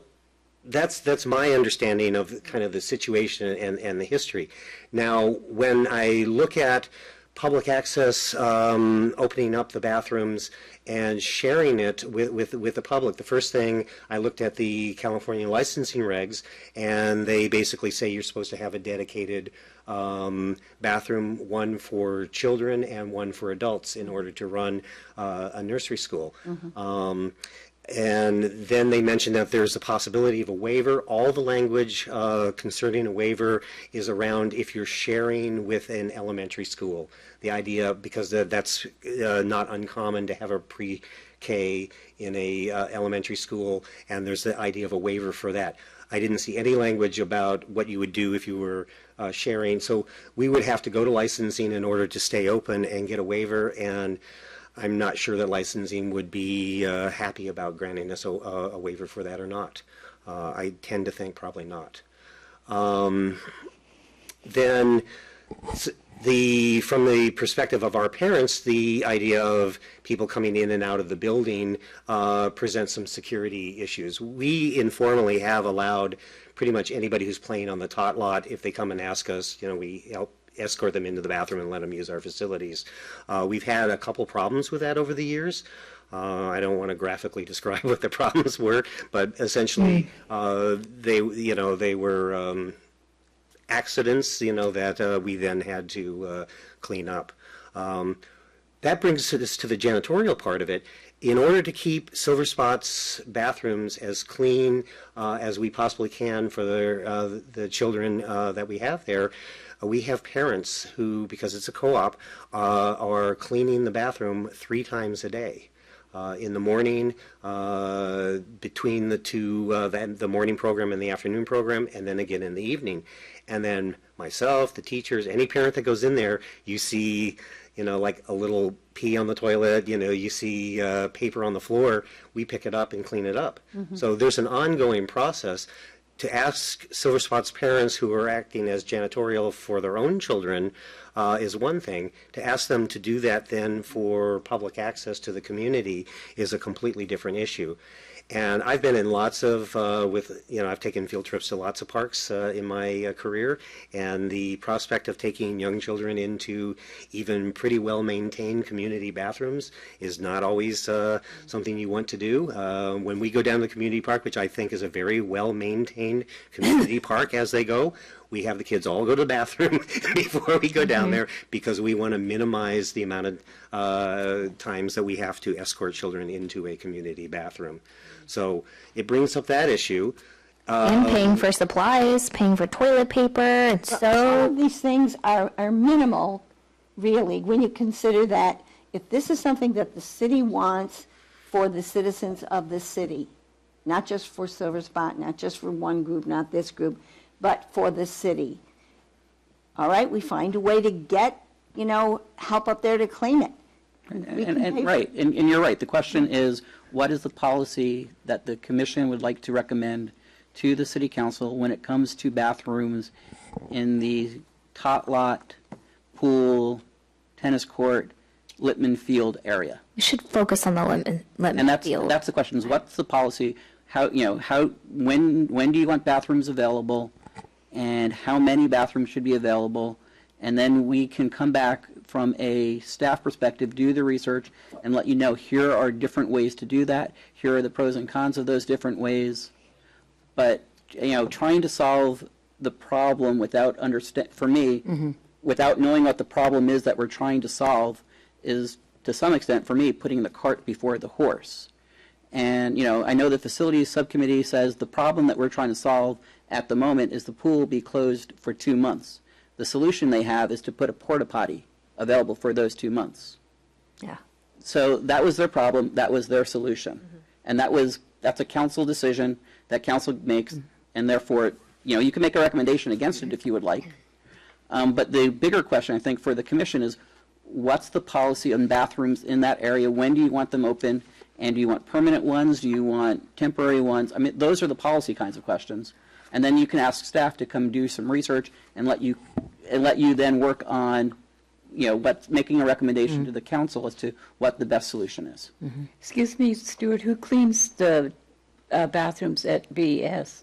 that's my understanding of kind of the situation and the history. Now, when I look at public access, opening up the bathrooms and sharing it with the public, the first thing I looked at the California licensing regs, and they basically say you're supposed to have a dedicated bathroom, one for children and one for adults, in order to run a nursery school. And then they mentioned that there's a possibility of a waiver. All the language concerning a waiver is around if you're sharing with an elementary school. The idea, because that's not uncommon to have a pre-K in a elementary school, and there's the idea of a waiver for that. I didn't see any language about what you would do if you were sharing. So we would have to go to licensing in order to stay open and get a waiver, and I'm not sure that licensing would be happy about granting us a waiver for that or not. I tend to think probably not. Then from the perspective of our parents, the idea of people coming in and out of the building presents some security issues. We informally have allowed pretty much anybody who's playing on the tot lot, if they come and ask us, we help escort them into the bathroom and let them use our facilities. We've had a couple problems with that over the years. I don't want to graphically describe what the problems were, but essentially they were accidents, that we then had to clean up. That brings us to the janitorial part of it. In order to keep Silver Spot's bathrooms as clean as we possibly can for the children that we have there, we have parents who, because it's a co-op, are cleaning the bathroom 3 times a day. In the morning, between the two, the morning program and the afternoon program, and then again in the evening. And then myself, the teachers, any parent that goes in there, you see, like a little pee on the toilet, you see paper on the floor, we pick it up and clean it up. So there's an ongoing process. To ask Silver Spot's parents who are acting as janitorial for their own children is one thing. To ask them to do that then for public access to the community is a completely different issue. And I've been in lots of, I've taken field trips to lots of parks in my career, and the prospect of taking young children into even pretty well-maintained community bathrooms is not always something you want to do. When we go down to the community park, which I think is a very well-maintained community park as they go, we have the kids all go to the bathroom before we go down there, because we want to minimize the amount of times that we have to escort children into a community bathroom. So it brings up that issue. And paying for supplies, paying for toilet paper, and All so of these things are minimal, really, when you consider that if this is something that the city wants for the citizens of the city, not just for Silver Spot, not just for one group, not this group, but for the city. All right, we find a way to get, help up there to clean it. We can pay for- Right, and you're right. The question is, what is the policy that the commission would like to recommend to the city council when it comes to bathrooms in the tot lot, pool, tennis court, Littman Field area? we should focus on the And Littman Field. that's the question, is what's the policy? When do you want bathrooms available, and how many bathrooms should be available? And then we can come back from a staff perspective, do the research, and let you know, here are different ways to do that. Here are the pros and cons of those different ways. But, trying to solve the problem without without knowing what the problem is that we're trying to solve is, to some extent, for me, putting the cart before the horse. And, I know the facilities subcommittee says the problem that we're trying to solve at the moment is the pool be closed for 2 months. The solution they have is to put a porta potty available for those 2 months. Yeah. So that was their problem, that was their solution. And that's a council decision that council makes, and therefore, you can make a recommendation against it if you would like. But the bigger question, I think, for the commission is, what's the policy on bathrooms in that area? When do you want them open? And do you want permanent ones? Do you want temporary ones? I mean, those are the policy kinds of questions. And then you can ask staff to come do some research and let you then work on, making a recommendation to the council as to what the best solution is. Excuse me, Stuart, who cleans the bathrooms at BES?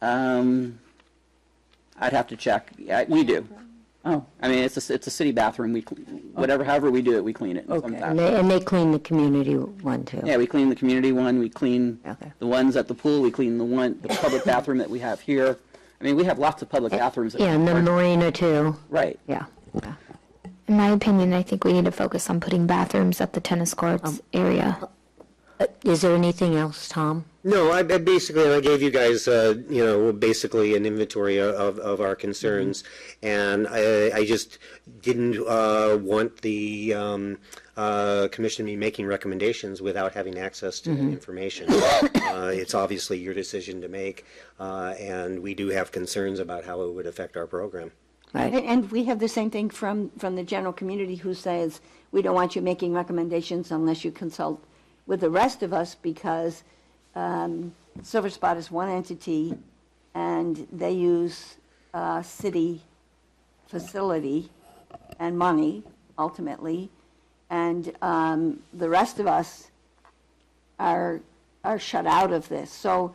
I'd have to check. Yeah, we do. Oh, I mean, it's a city bathroom. However we do it, we clean it. in some Okay. fashion. And they clean the community one, too. Yeah, we clean the community one. We clean Okay. the ones at the pool. We clean the public bathroom that we have here. I mean, we have lots of public bathrooms. that Yeah, and the are- marina, too. Right. Yeah. In my opinion, I think we need to focus on putting bathrooms at the tennis courts area. Is there anything else, Tom? No, I basically, I gave you guys, basically an inventory of our concerns, and I just didn't want the commission to be making recommendations without having access to that information. It's obviously your decision to make, and we do have concerns about how it would affect our program. Right. And we have the same thing from the general community who says, we don't want you making recommendations unless you consult with the rest of us, because Silver Spot is one entity, and they use city facility and money, ultimately, and the rest of us are shut out of this. So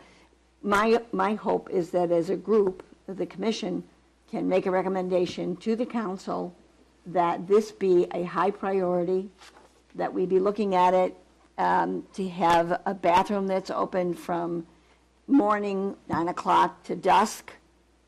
my hope is that as a group, the commission can make a recommendation to the council that this be a high priority, that we be looking at it to have a bathroom that's open from morning, 9 o'clock, to dusk,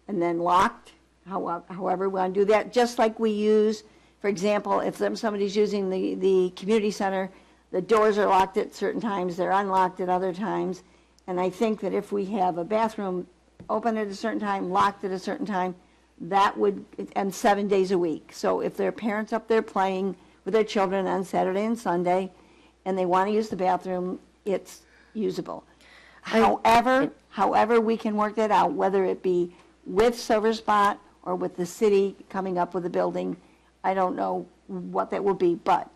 and then locked, however we want to do that, just like we use, for example, if somebody's using the community center, the doors are locked at certain times, they're unlocked at other times, and I think that if we have a bathroom open at a certain time, locked at a certain time, that would, and 7 days a week. So if there are parents up there playing with their children on Saturday and Sunday, and they want to use the bathroom, it's usable. However we can work that out, whether it be with Silver Spot or with the city coming up with a building, I don't know what that will be, but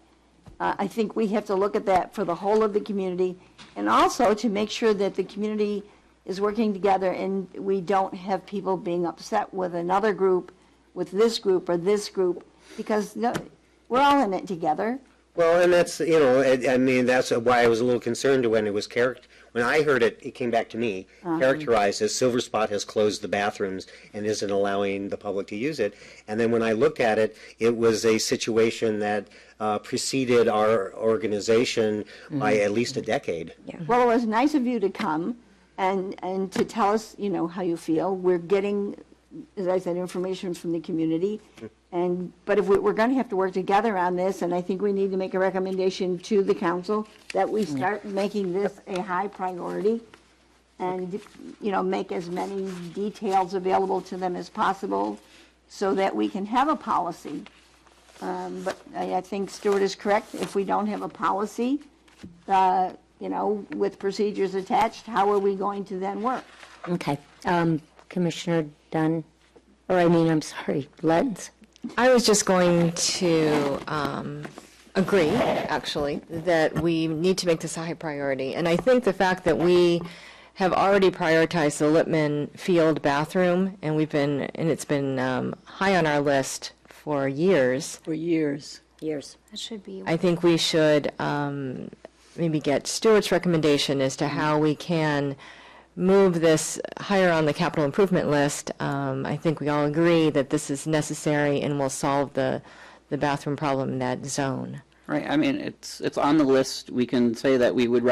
I think we have to look at that for the whole of the community, and also to make sure that the community is working together and we don't have people being upset with another group, with this group or this group, because we're all in it together. Well, and that's, I mean, that's why I was a little concerned when it was when I heard it, it came back to me, characterized as Silver Spot has closed the bathrooms and isn't allowing the public to use it. And then when I looked at it, it was a situation that preceded our organization by at least a decade. Well, it was nice of you to come and to tell us, how you feel. We're getting as I said, information from the community. But if we're going to have to work together on this, and I think we need to make a recommendation to the council that we start making this a high priority and, make as many details available to them as possible so that we can have a policy. But I think Stuart is correct. If we don't have a policy, with procedures attached, how are we going to then work? Okay. Commissioner Dunn, I'm sorry, Lenz. I was just going to agree, actually, that we need to make this a high priority. And I think the fact that we have already prioritized the Lippman Field bathroom, and it's been high on our list for years. For years. Years. That should be. I think we should maybe get Stuart's recommendation as to how we can move this higher on the capital improvement list. I think we all agree that this is necessary and will solve the bathroom problem in that zone. Right, it's on the list. We can say that we would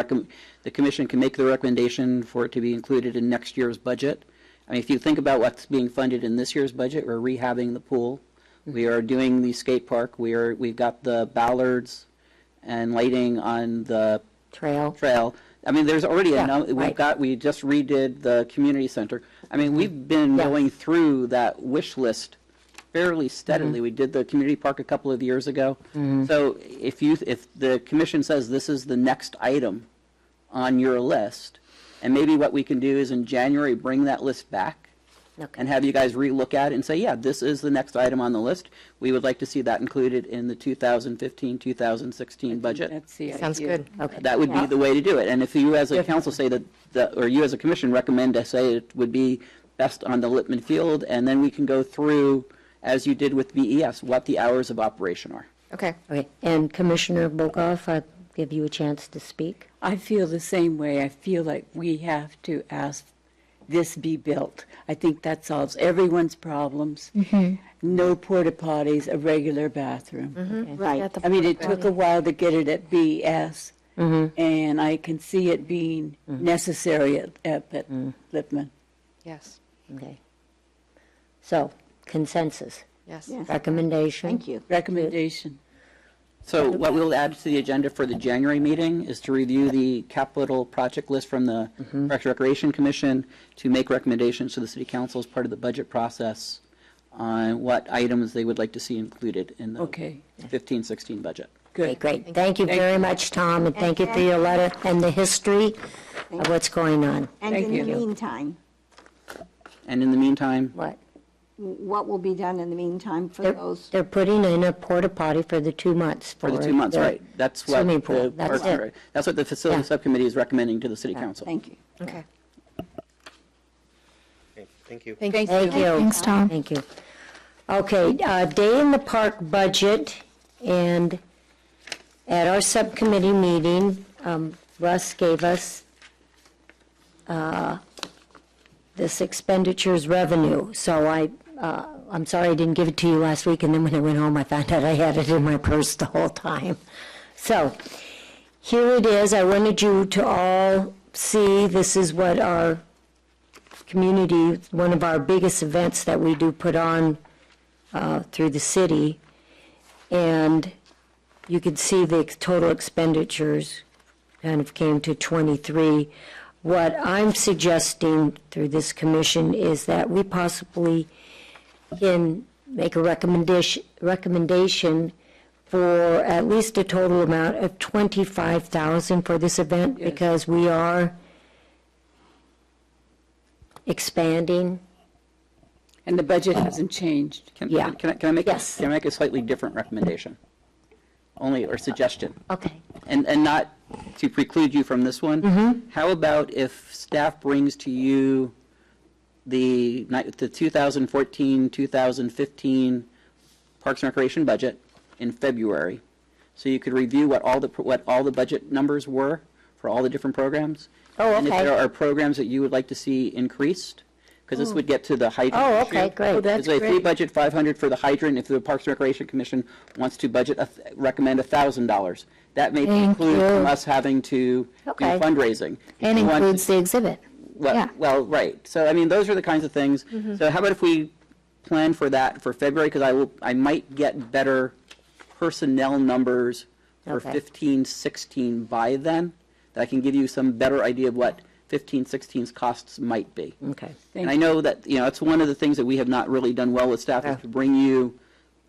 the commission can make the recommendation for it to be included in next year's budget. If you think about what's being funded in this year's budget, we're rehabbing the pool. We are doing the skate park. We've got the ballards and lighting on the Trail. There's already right. we just redid the community center. We've been going through that wish list fairly steadily. We did the community park a couple of years ago. So if the commission says this is the next item on your list, and maybe what we can do is in January bring that list back and have you guys re-look at it and say, yeah, this is the next item on the list. We would like to see that included in the 2015-2016 budget. That's the Sounds idea. good. Okay. That would be the way to do it. And if you as a council say or you as a commission recommend to say it would be best on the Lippman Field, and then we can go through, as you did with BES, what the hours of operation are. Okay. Okay. And Commissioner Bokoff, I'll give you a chance to speak. I feel the same way. I feel like we have to ask this be built. I think that solves everyone's problems. No porta potties, a regular bathroom. Right. It took a while to get it at BS, and I can see it being necessary at Lippman. Yes. Okay. So, consensus, Yes. Yes. recommendation. Thank you. Recommendation. So what we'll add to the agenda for the January meeting is to review the capital project list from the Parks and Recreation Commission to make recommendations to the City Council as part of the budget process on what items they would like to see included in the Okay. 15-16 budget. Okay, Good. great. Thank you very much, Tom, and thank you for your letter and the history of what's going on. And Thank in the you. meantime, And in the meantime, what will be done in the meantime for those? They're putting in a porta potty for the 2 months. for the 2 months, right? That's what swimming pool. the That's Parks and it. Rec- that's what the Facility Yeah. Subcommittee is recommending to the City Council. Thank you. Okay. Okay, thank you. Thank you. Thank you. Thanks, Tom. Thank you. Okay, day in the park budget, and at our subcommittee meeting, Russ gave us this expenditures revenue. So I'm sorry I didn't give it to you last week, and then when I went home, I found out I had it in my purse the whole time. So here it is. I wanted you to all see, this is what our community, one of our biggest events that we do put on through the city, and you can see the total expenditures kind of came to 23. What I'm suggesting through this commission is that we possibly can make a recommendation for at least a total amount of $25,000 for this event, Yes. because we are expanding. And the budget hasn't changed. Yeah. Can I make Yes. can I make a slightly different recommendation? Or suggestion? Okay. And not to preclude you from this one. How about if staff brings to you the 2014-2015 Parks and Recreation budget in February, so you could review what all the budget numbers were for all the different programs? Oh, And if okay. there are programs that you would like to see increased, because this would get to the hydrant Oh, issue. okay, great. Oh, that's Because if we great. budget $500 for the hydrant, if the Parks and Recreation Commission wants to recommend $1,000, that may Thank preclude from you. us having to do Okay. fundraising. If And you want to- includes the exhibit. Yeah. Well, right. So, I mean, those are the kinds of things. So how about if we plan for that for February? Because I might get better personnel numbers for Okay. 15, 16 by then, that I can give you some better idea of what 15, 16's costs might be. Okay. And I know that, it's one of the things that we have not really done well with staff is to bring you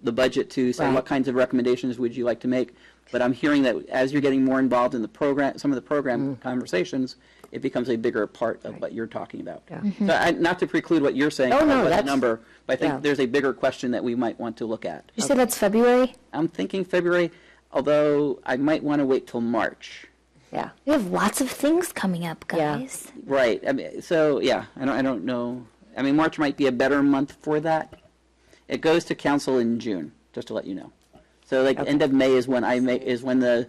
the budget to say, Right. what kinds of recommendations would you like to make? But I'm hearing that as you're getting more involved in the program, some of the program conversations, it becomes a bigger part of what you're talking about. So not to preclude what you're saying Oh, no, about what the that's- number, but I think yeah. there's a bigger question that we might want to look at. You said that's February? I'm thinking February, although I might want to wait till March. Yeah. We have lots of things coming up, Yeah. guys. Right. I mean, so yeah, I don't know. I mean, March might be a better month for that. It goes to council in June, just to let you know. So like end of May is when when the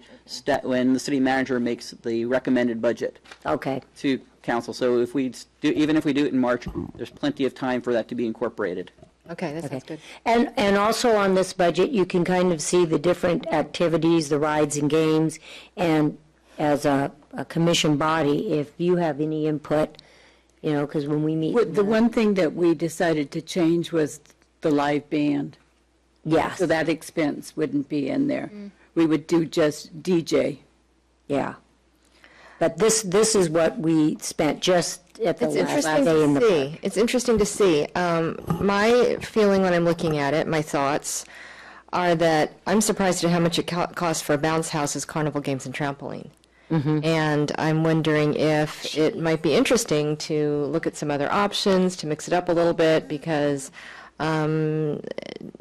city manager makes the recommended budget Okay. to council. So if we do, even if we do it in March, there's plenty of time for that to be incorporated. Okay, that sounds good. And also on this budget, you can kind of see the different activities, the rides and games, and as a commission body, if you have any input, because when we meet. The one thing that we decided to change was the live band. Yes, So that expense wouldn't be in there. We would do just DJ. yeah. But this is what we spent just at the It's last interesting day in to the. see. It's interesting to see. My feeling when I'm looking at it, my thoughts are that I'm surprised at how much it costs for a bounce houses, carnival games, and trampoline. And I'm wondering if it might be interesting to look at some other options, to mix it up a little bit, because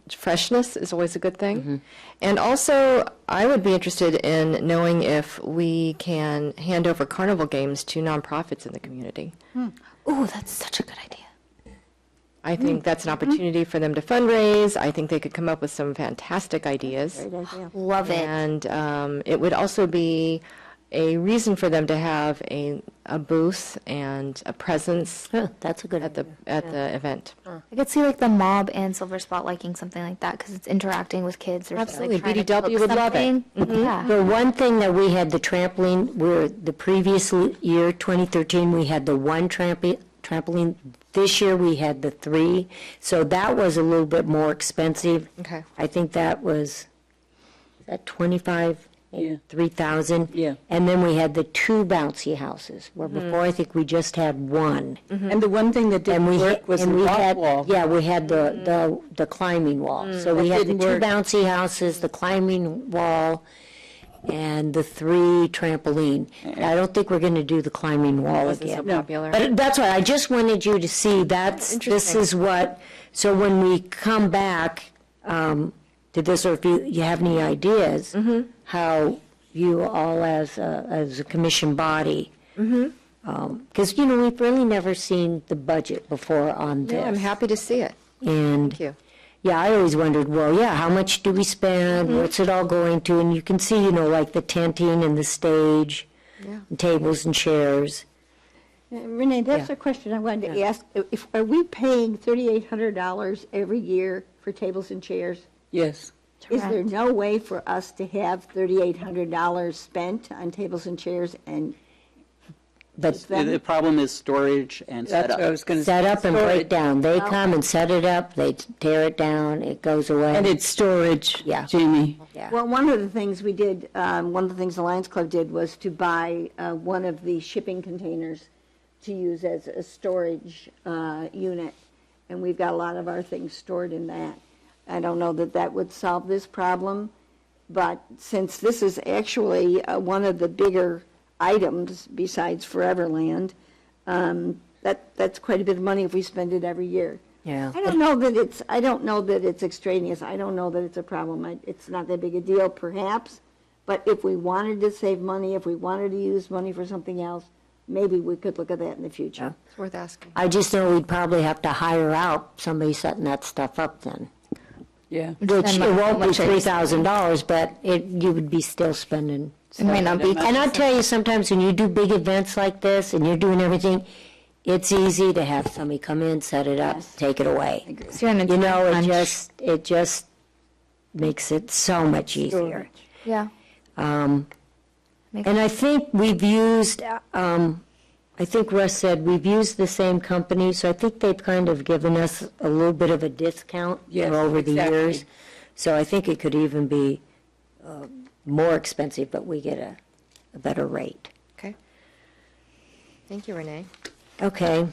freshness is always a good thing. And also, I would be interested in knowing if we can hand over carnival games to nonprofits in the community. Ooh, that's such a good idea. I think that's an opportunity for them to fundraise. I think they could come up with some fantastic ideas. Love it. And it would also be a reason for them to have a booth and a presence Huh, that's a good. at the event. I could see like the mob and Silver Spot liking something like that because it's interacting with kids. Or Absolutely. Like trying to BDW cook would love it. something. Yeah. The one thing that we had the trampoline, where the previous year, 2013, we had the one trampoline. This year we had the 3, so that was a little bit more expensive. Okay. I think that was, that 25, Yeah. 3,000. Yeah. And then we had the 2 bouncy houses, where before I think we just had 1. And the one thing that And didn't we work was the and we rock had, wall. yeah, we had the climbing wall. So we That had the didn't 2 work. bouncy houses, the climbing wall, and the 3 trampoline. I don't think we're going to do the climbing wall Wasn't so again. popular. But that's why I just wanted you to see this Interesting. is what, so when we come back to this, or if you have any ideas, how you all as a commission body, because, we've really never seen the budget before on this. No, I'm happy to see it. And Thank you. yeah, I always wondered, well, yeah, how much do we spend? What's it all going to? And you can see, like the tenting and the stage, and tables and chairs. Renee, that's Yeah. a question I wanted to ask. Are we paying $3,800 every year for tables and chairs? Yes. Is there no way for us to have $3,800 spent on tables and chairs and But The problem is storage and That's setup. what I was going to say. set up and break Storage. down. They come and set it up, they tear it down, it goes away. And it's storage, Yeah. Jamie. Yeah. Well, one of the things we did, one of the things the Lions Club did was to buy one of the shipping containers to use as a storage unit, and we've got a lot of our things stored in that. I don't know that that would solve this problem, but since this is actually one of the bigger items besides Foreverland, that's quite a bit of money if we spend it every year. Yeah. I don't know that it's extraneous. I don't know that it's a problem. It's not that big a deal, perhaps. But if we wanted to save money, if we wanted to use money for something else, maybe we could look at that in the future. It's worth asking. I just know we'd probably have to hire out somebody setting that stuff up then. Yeah. Which Then it how won't be much is- $3,000, but you would be still spending. It might not be. And I'll tell you, sometimes when you do big events like this and you're doing everything, it's easy to have somebody come in, set it up, take it away. So you're in a You know, time it just makes it so much easier. Yeah. And I think we've used I think Russ said we've used the same company, so I think they've kind of given us a little bit of a discount Yes, over the exactly. years. So I think it could even be more expensive, but we get a better rate. Okay. Thank you, Renee. Okay,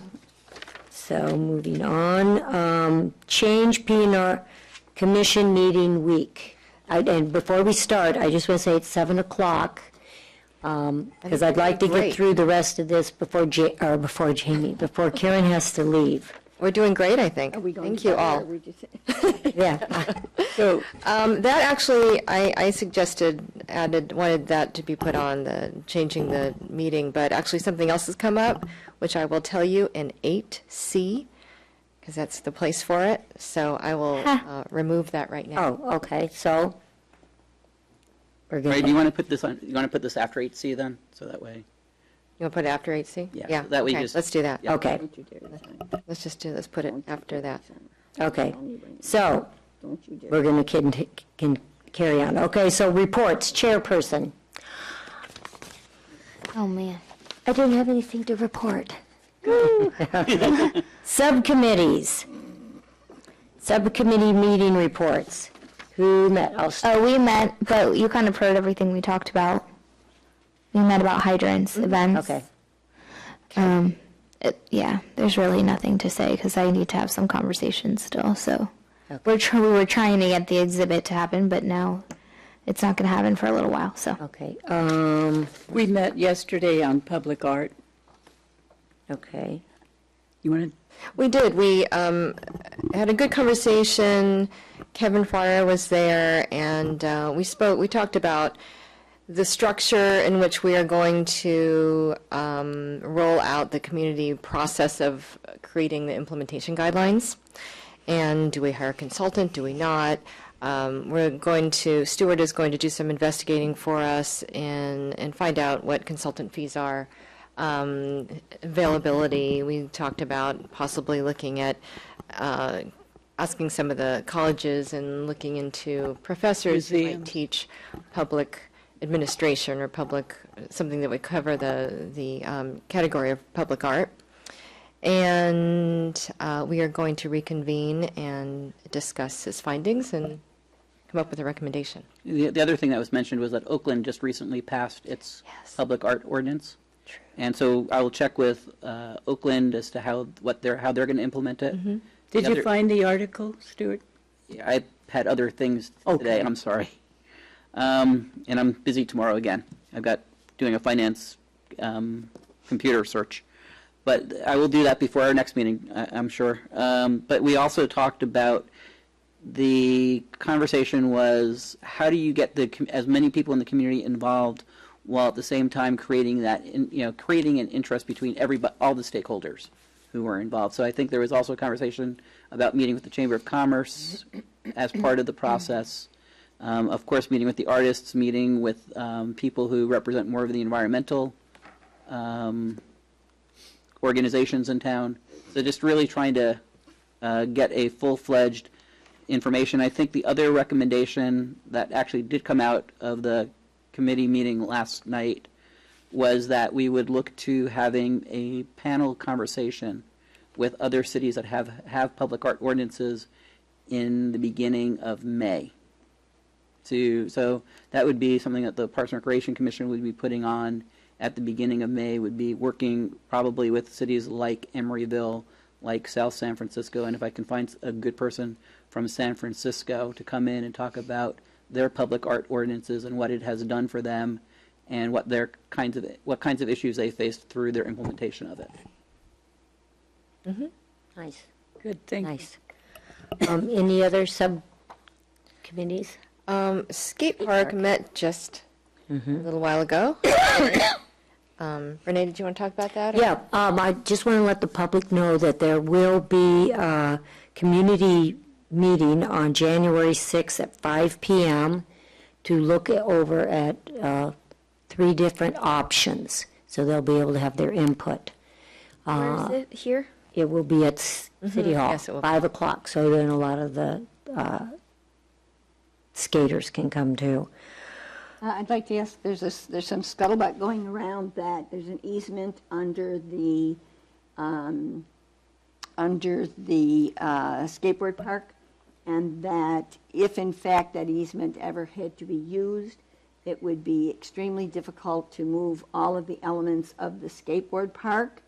so moving on, change PNR Commission meeting week. And before we start, I just want to say it's 7 o'clock, because I'd like to get Great. through the rest of this before Jamie, before Karen has to leave. We're doing great, I think. Are we going Thank you together, or all. we just- Yeah, So, That actually, I suggested, wanted that to be put on, changing the meeting, but actually something else has come up, which I will tell you in 8C, because that's the place for it. So I will remove that right now. oh, okay, so we're Ray, do you going want to put this on, you want to put this after 8C then? So that way, You want to put it after 8C? Yeah, so that way you okay, just- let's do that. okay, Don't you dare sign. Let's put it after that. okay. So Don't you dare. we're going to can carry on. Okay, so reports, chairperson. Oh, man. I didn't have anything to report. Subcommittees. Subcommittee meeting reports. Who met? I'll start. Oh, we met, but you kind of heard everything we talked about. We met about hydrants, events. Okay. Yeah, there's really nothing to say because I need to have some conversations still. So Okay. we were trying to get the exhibit to happen, but now it's not going to happen for a little while. So Okay. we met yesterday on public art. Okay. You want to? We did. We had a good conversation. Kevin Fryer was there, and we talked about the structure in which we are going to roll out the community process of creating the implementation guidelines. And do we hire a consultant? Do we not? Stuart is going to do some investigating for us and find out what consultant fees are. Availability, we talked about possibly looking at asking some of the colleges and looking into professors who might Museums. teach public administration or something that would cover the category of public art. And we are going to reconvene and discuss his findings and come up with a recommendation. the other thing that was mentioned was that Oakland just recently passed its Yes. public art ordinance. And so I will check with Oakland as to how they're going to implement it. Mm-hmm. Did The you other- find the article, Stuart? I had other things Okay. today, and I'm sorry. And I'm busy tomorrow again. I've got doing a finance computer search. But I will do that before our next meeting, I'm sure. But we also talked about the conversation was how do you get as many people in the community involved while at the same time creating creating an interest between all the stakeholders who were involved. So I think there was also a conversation about meeting with the Chamber of Commerce as part of the process. Of course, meeting with the artists, meeting with people who represent more of the environmental organizations in town. So just really trying to get a full-fledged information. I think the other recommendation that actually did come out of the committee meeting last night was that we would look to having a panel conversation with other cities that have public art ordinances in the beginning of May. So that would be something that the Parks and Recreation Commission would be putting on at the beginning of May, would be working probably with cities like Emeryville, like South San Francisco, and if I can find a good person from San Francisco to come in and talk about their public art ordinances and what it has done for them and what kinds of issues they faced through their implementation of it. Nice, Good, thank you. nice. Any other subcommittees? Skate Park met just a little while ago. Renee, did you want to talk about that? Yeah, I just want to let the public know that there will be a community meeting on January 6th at 5 p.m. to look over at 3 different options, so they'll be able to have their input. where is it? Here? It will be at City Hall, Yes, it will be. 5 o'clock, so then a lot of the skaters can come too. I'd like to ask, there's some scuttlebutt going around that there's an easement under the skateboard park, and that if in fact that easement ever had to be used, it would be extremely difficult to move all of the elements of the skateboard park,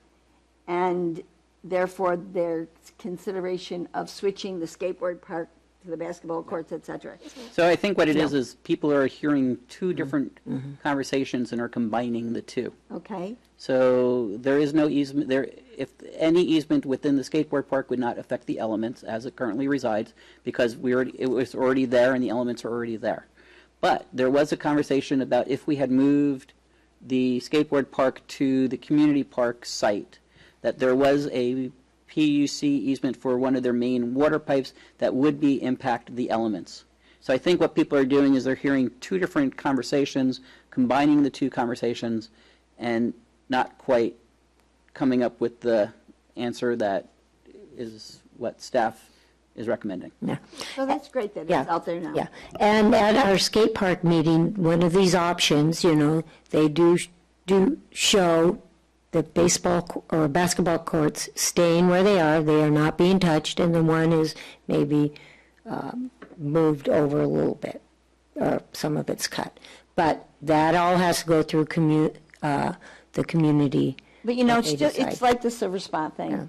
and therefore there's consideration of switching the skateboard park to the basketball courts, et cetera. So I think what it is people are hearing two different conversations and are combining the two. Okay? So there is no easement there. If any easement within the skateboard park would not affect the elements as it currently resides, because it was already there and the elements are already there. But there was a conversation about if we had moved the skateboard park to the community park site, that there was a PUC easement for one of their main water pipes that would impact the elements. So I think what people are doing is they're hearing two different conversations, combining the two conversations, and not quite coming up with the answer that is what staff is recommending. Yeah. So that's great that Yeah. it's out there now. Yeah, and at our skate park meeting, one of these options, they do show the baseball or basketball courts staying where they are not being touched, and the one is maybe moved over a little bit, or some of it's cut. But that all has to go through the community. But that they it's decide. like the Silver Spot thing. Yeah.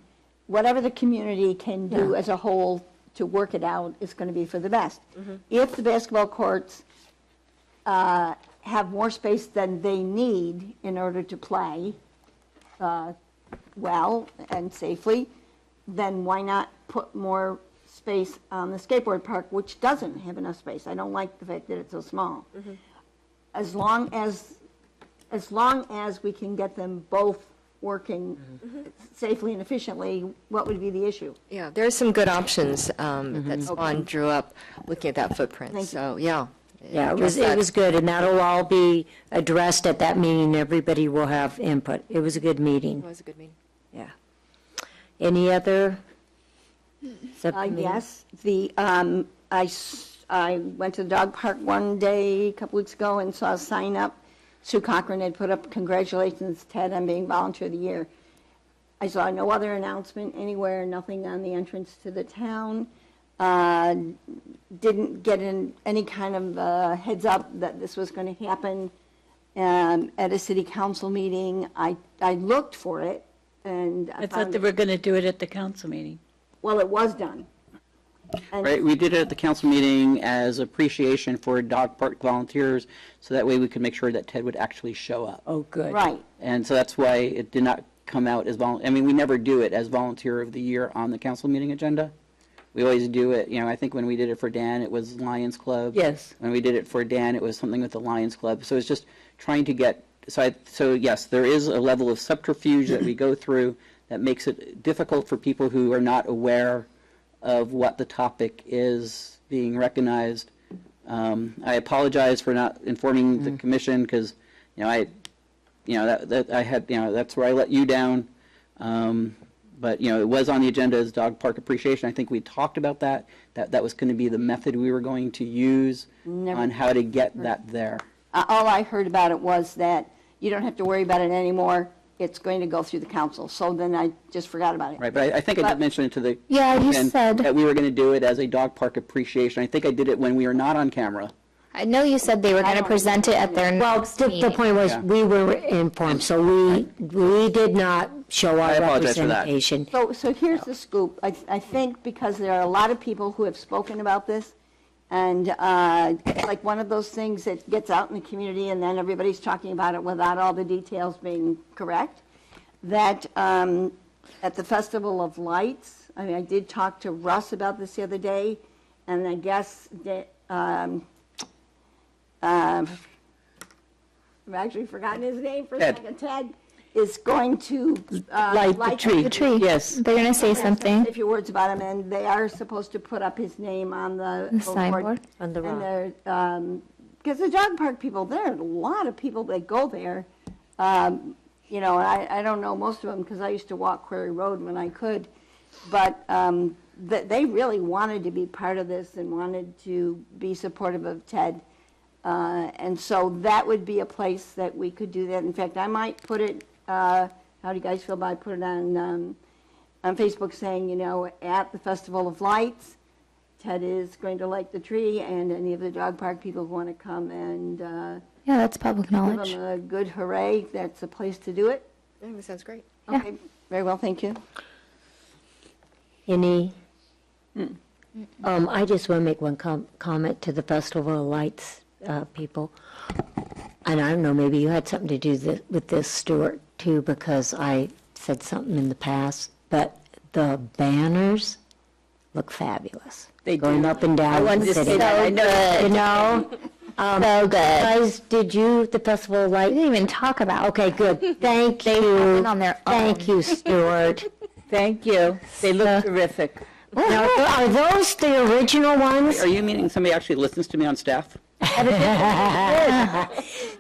Whatever the community can do Yeah. as a whole to work it out is going to be for the best. If the basketball courts have more space than they need in order to play well and safely, then why not put more space on the skateboard park, which doesn't have enough space? I don't like the fact that it's so small. As long as we can get them both working safely and efficiently, what would be the issue? Yeah, there are some good options that Swan drew up looking at that footprint. Thank you. So, yeah. Yeah, it address was that. good, and that'll all be addressed at that meeting. Everybody will have input. It was a good meeting. It was a good meeting. Yeah. Any other? subcommittee? Yes, I went to the dog park one day, a couple weeks ago, and saw a sign up. Sue Cochran had put up, "Congratulations, Ted, on being Volunteer of the Year." I saw no other announcement anywhere, nothing on the entrance to the town. Didn't get any kind of heads up that this was going to happen at a city council meeting. I looked for it, and I I thought found they it. were going to do it at the council meeting. Well, it was done. And Right, we did it at the council meeting as appreciation for dog park volunteers, so that way we could make sure that Ted would actually show up. Oh, good. Right. And so that's why it did not come out as I mean, we never do it as Volunteer of the Year on the council meeting agenda. We always do it, I think when we did it for Dan, it was Lions Club. Yes. When we did it for Dan, it was something with the Lions Club. So it's just trying to get, so yes, there is a level of subterfuge that we go through that makes it difficult for people who are not aware of what the topic is being recognized. I apologize for not informing the commission because, I had, that's where I let you down. But, it was on the agenda as dog park appreciation. I think we talked about that was going to be the method we were going to use on how to get that there. all I heard about it was that you don't have to worry about it anymore. It's going to go through the council. So then I just forgot about it. Right, but I think I But- did mention it to the. Yeah, you and said- that we were going to do it as a dog park appreciation. I think I did it when we were not on camera. I know you said they were going to don't present it at their Well, next the meeting. point was, Yeah. we were informed, so we did not show I our apologize for that. representation. So here's the scoop. I think because there are a lot of people who have spoken about this, and it's like one of those things that gets out in the community and then everybody's talking about it without all the details being correct, that at the Festival of Lights, I did talk to Russ about this the other day, and I guess that, I've actually forgotten his name for a Ted. second. Ted is going to Light the tree. The tree. Yes. They're going to say something. a few words about him, and they are supposed to put up his name on the signboard? On the And rock. they're, because the dog park people, there are a lot of people that go there. I don't know most of them because I used to walk Quarry Road when I could, but they really wanted to be part of this and wanted to be supportive of Ted. And so that would be a place that we could do that. In fact, I might put it, how do you guys feel about put it on Facebook saying, you know, at the Festival of Lights, Ted is going to light the tree, and any of the dog park people who want to come and Yeah, that's public give knowledge. them a good hooray. That's a place to do it. I think that sounds great. Okay, very well, thank you. Any? I just want to make one comment to the Festival of Lights people. And I don't know, maybe you had something to do with this, Stuart, too, because I said something in the past, but the banners look fabulous. They Going do. up and down I wanted the to city. say that. I know. You know? So good. Guys, did you, the Festival of We Lights? didn't even talk about. Okay, good. Thank They you. happened on their Thank own. you, Stuart. Thank you. They look terrific. Now, are those the original ones? Are you meaning somebody actually listens to me on staff? Are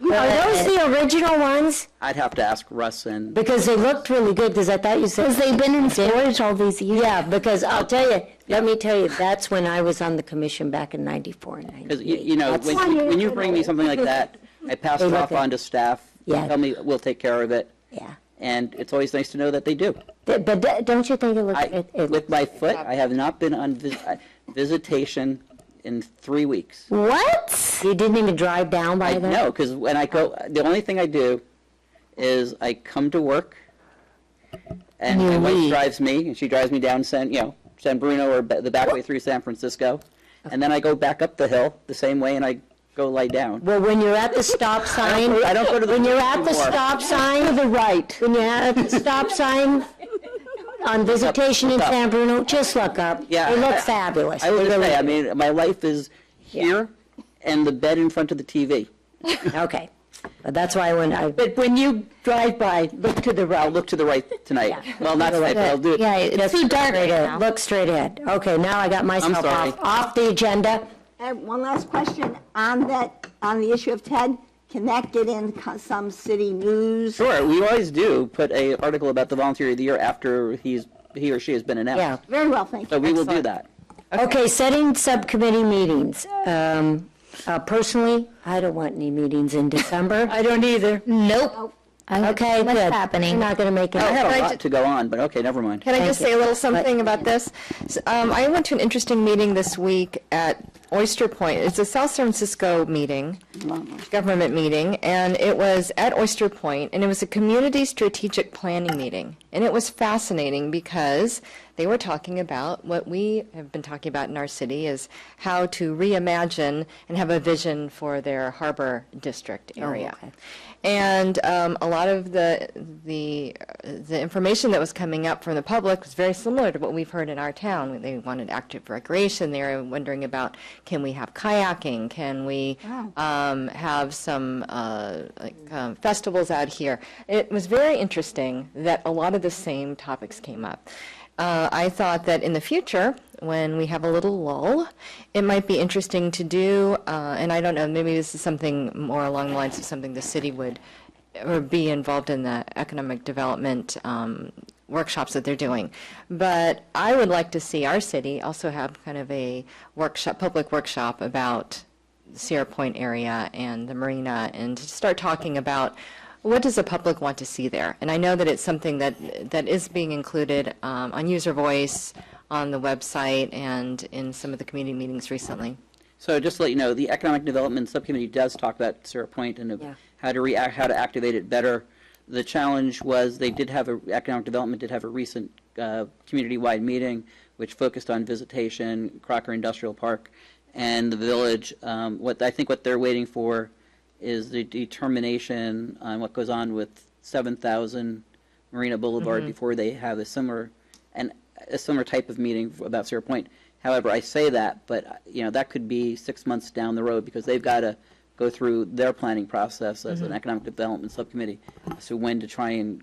those the original ones? I'd have to ask Russ and, Because they looked really good, because I thought you said. Because they've been in storage all these years. Yeah, because I'll tell you, let me tell you, that's when I was on the commission back in 94 and because, 98. you know, That's- when you bring me something like that, I pass They it look off good. on to staff. Yeah. Tell me, we'll take care of it. Yeah. And it's always nice to know that they do. But don't you think it looks, With my foot, I have not been on visitation in 3 weeks. what? You didn't even drive down by then? No, because when I go, the only thing I do is I come to work, and You my wife leave. drives me, and she drives me down San Bruno or the back way through San Francisco, and then I go back up the hill the same way, and I go lie down. Well, when you're at the stop sign. I don't go to the When you're at the anymore. stop sign. To the right. When you're at the stop sign on visitation in Look up. San Bruno, just look up. Yeah, They look I- fabulous. I will They just really say, I do. mean, my life is here, and the bed in front of the TV. Okay. But that's why But when you drive by, look to the I'll right. look to the right tonight. Well, not tonight, but I'll do it. Yeah, it's too dark straight ahead. now. Look straight ahead. Okay, now I got myself sorry. off the agenda. And one last question on that, on the issue of Ted. Can that get in some city news? Sure, we always do put a article about the volunteer of the year after he or she has been announced. Yeah. Very well, thank So you. we will do that. Okay, setting subcommittee meetings. Personally, I don't want any meetings in December. I don't either. Nope. Okay, What's good. happening? We're not going to make it. I had Can a I lot ju- to go on, but okay, never mind. Can I Thank just you. say a little something about this? I went to an interesting meeting this week at Oyster Point. It's a South San Francisco meeting, government meeting, and it was at Oyster Point, and it was a community strategic planning meeting. And it was fascinating because they were talking about what we have been talking about in our city is how to reimagine and have a vision for their harbor district area. okay. And a lot of the information that was coming up from the public was very similar to what we've heard in our town. They wanted active recreation. They were wondering about, can we have kayaking? Can we have some festivals out here? It was very interesting that a lot of the same topics came up. I thought that in the future, when we have a little lull, it might be interesting to do, and I don't know, maybe this is something more along the lines of something the city would or be involved in the economic development workshops that they're doing. But I would like to see our city also have kind of a workshop, public workshop about the Sierra Point area and the marina, and to start talking about what does the public want to see there? And I know that it's something that is being included on User Voice, on the website, and in some of the community meetings recently. So just to let you know, the Economic Development Subcommittee does talk about Sierra Point and Yeah. how to activate it better. The challenge was Economic Development did have a recent community-wide meeting which focused on visitation, Crocker Industrial Park, and the village. What they're waiting for is the determination on what goes on with 7,000 Marina Boulevard before they have a similar type of meeting about Sierra Point. However, I say that, but that could be 6 months down the road because they've got to go through their planning process as an economic development subcommittee as to when to try and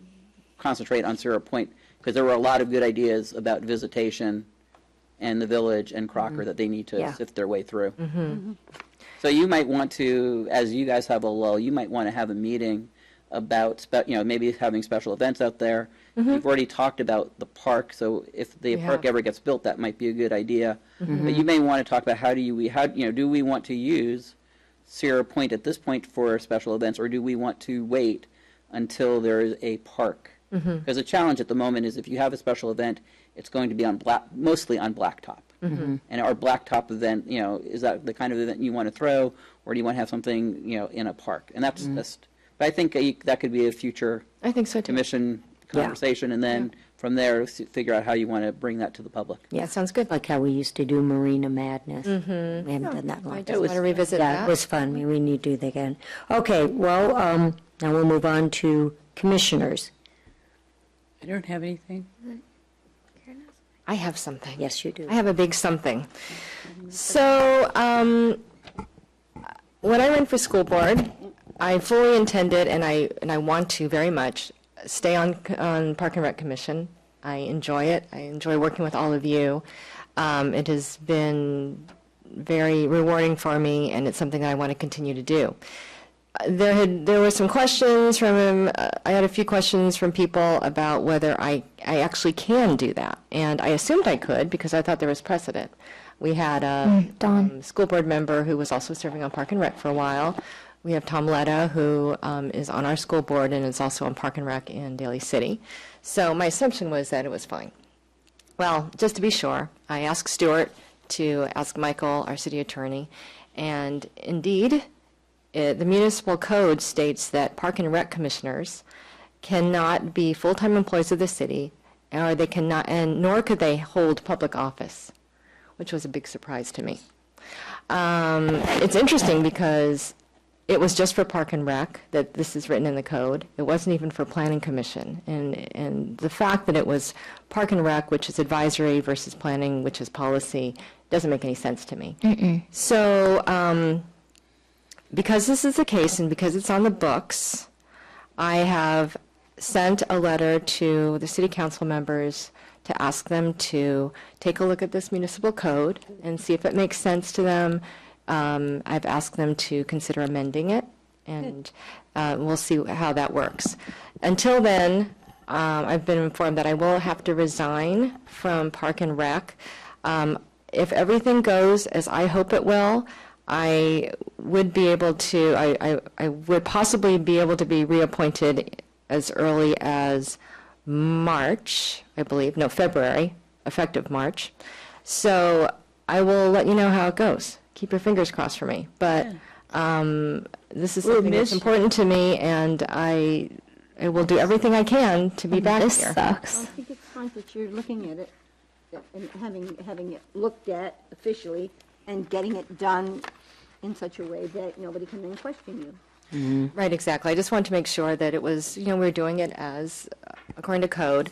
concentrate on Sierra Point, because there were a lot of good ideas about visitation and the village and Crocker that they need to Yeah. sift their way through. So you might want to, as you guys have a lull, you might want to have a meeting about, maybe having special events out there. You've already talked about the park, so if the park ever gets built, that might be a good idea. But you may want to talk about do we want to use Sierra Point at this point for special events, or do we want to wait until there is a park? Because the challenge at the moment is if you have a special event, it's going to be on mostly on blacktop. And our blacktop event, is that the kind of event you want to throw, or do you want to have something, in a park? And that's just, but I think that could be a future I think so too. commission conversation, and then from there, figure out how you want to bring that to the public. Yeah, sounds good. Like how we used to do Marina Madness. We haven't done that in a long I time. just want to revisit Yeah, that. it was fun. We need to do that again. Okay, well, now we'll move on to commissioners. I don't have anything. I have something. Yes, you do. I have a big something. So, when I ran for school board, I fully intended, and I want to very much, stay on Park and Rec Commission. I enjoy it. I enjoy working with all of you. It has been very rewarding for me, and it's something that I want to continue to do. There were some questions from I had a few questions from people about whether I actually can do that, and I assumed I could because I thought there was precedent. We had a school board member who was also serving on Park and Rec for a while. We have Tom Letta, who is on our school board and is also on Park and Rec in Daly City. So my assumption was that it was fine. Well, just to be sure, I asked Stuart to ask Michael, our city attorney, and indeed, the municipal code states that Park and Rec commissioners cannot be full-time employees of the city, or they cannot, and nor could they hold public office, which was a big surprise to me. It's interesting because it was just for Park and Rec that this is written in the code. It wasn't even for Planning Commission, and the fact that it was Park and Rec, which is advisory, versus Planning, which is policy, doesn't make any sense to me. So. Because this is the case and because it's on the books, I have sent a letter to the city council members to ask them to take a look at this municipal code and see if it makes sense to them. I've asked them to consider amending it, and we'll see how that works. Until then, I've been informed that I will have to resign from Park and Rec. If everything goes as I hope it will, I would be able to, I would possibly be able to be reappointed as early as March, I believe, no, February, effective March. So I will let you know how it goes. Keep your fingers crossed for me. But this is something that's important to me, and I will do everything I can to be back This here. sucks. I think it's fine that you're looking at it and having it looked at officially and getting it done in such a way that nobody can then question you. Right, exactly. I just wanted to make sure that it was, we were doing it as according to code.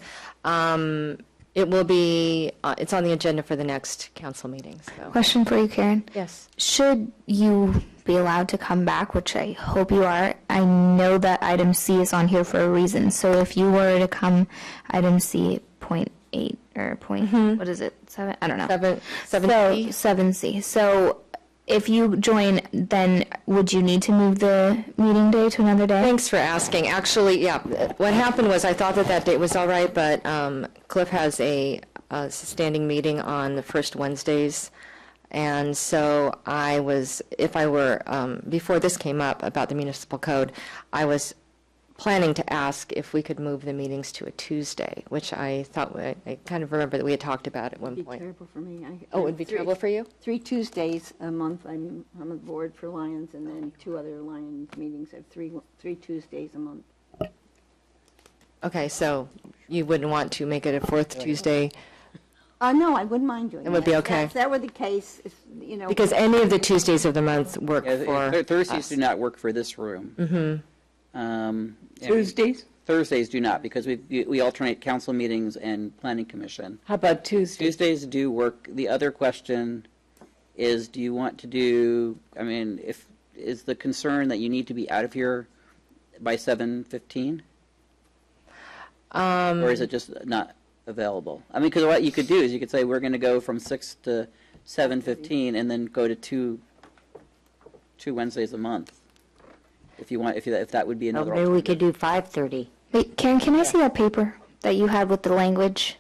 It will be, it's on the agenda for the next council meeting, so. Question for you, Karen. Yes. Should you be allowed to come back, which I hope you are, I know that item C is on here for a reason. So if you were to come, item C, 0.8 or what is it, 7? I don't know. 7C? 7C. So if you join, then would you need to move the meeting day to another day? Thanks for asking. Actually, yeah, what happened was I thought that date was all right, but Cliff has a standing meeting on the first Wednesdays. And so I was, if I were, before this came up about the municipal code, I was planning to ask if we could move the meetings to a Tuesday, which I thought, I kind of remember that we had talked about at one It'd be point. terrible for me. Oh, it would be terrible for you? 3 Tuesdays a month, I'm on the board for Lions, and then 2 other Lions meetings. I have 3 Tuesdays a month. Okay, so you wouldn't want to make it a fourth Tuesday? No, I wouldn't mind doing that. It would be okay. If that were the case, Because any of the Tuesdays of the month work for Thursdays us. do not work for this room. Tuesdays? Thursdays do not, because we alternate council meetings and planning commission. How about Tuesdays? Tuesdays do work. The other question is, do you want to do, is the concern that you need to be out of here by 7:15? Or is it just not available? Because what you could do is you could say, we're going to go from 6 to 7:15 and then go to two Wednesdays a month. If that would be another Maybe we alternative. could do 5:30. Wait, Karen, can I see that paper that you had with the language?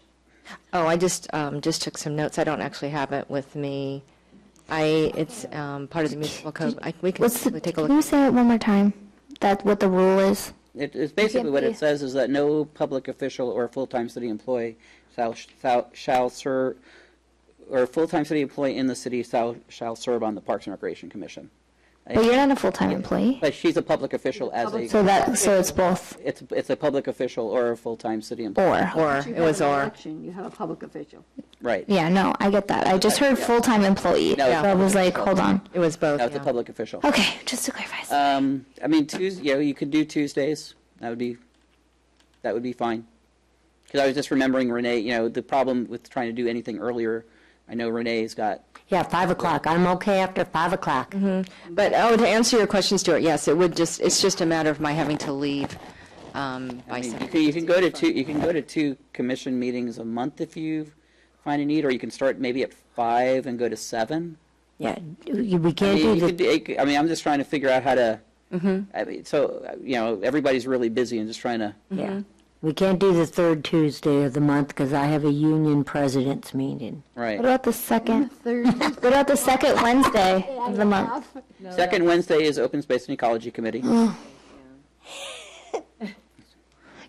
Oh, I just took some notes. I don't actually have it with me It's part of the municipal code. We can What's the, take a can look. you say it one more time? That what the rule is? It's basically what be- it says is that no public official or full-time city employee shall serve, or full-time city employee in the city shall serve on the Parks and Recreation Commission. But you're not a full-time employee. But she's a public official as a, So it's both. it's a public official or a full-time city employee. Or, You it have was an or. election, you have a public official. Right. Yeah, no, I get that. I just heard full-time employee. No, So it's I was public like, hold on. It was both, No, it's a yeah. public official. Okay, just to clarify. I mean, Tuesday, you could do Tuesdays. That would be fine. Because I was just remembering Renee, the problem with trying to do anything earlier, I know Renee's got, Yeah, 5 o'clock. I'm okay after 5 o'clock. But, to answer your question, Stuart, yes, it's just a matter of my having to leave by 7. you can go to two commission meetings a month if you find a need, or you can start maybe at 5 and go to 7. Yeah, we I can't mean, do the, I'm just trying to figure out how to, I mean, so, everybody's really busy and just trying to, yeah. We can't do the third Tuesday of the month because I have a union president's meeting. right. What about the second? What about the second Wednesday of the month? Second Wednesday is Open Space and Ecology Committee.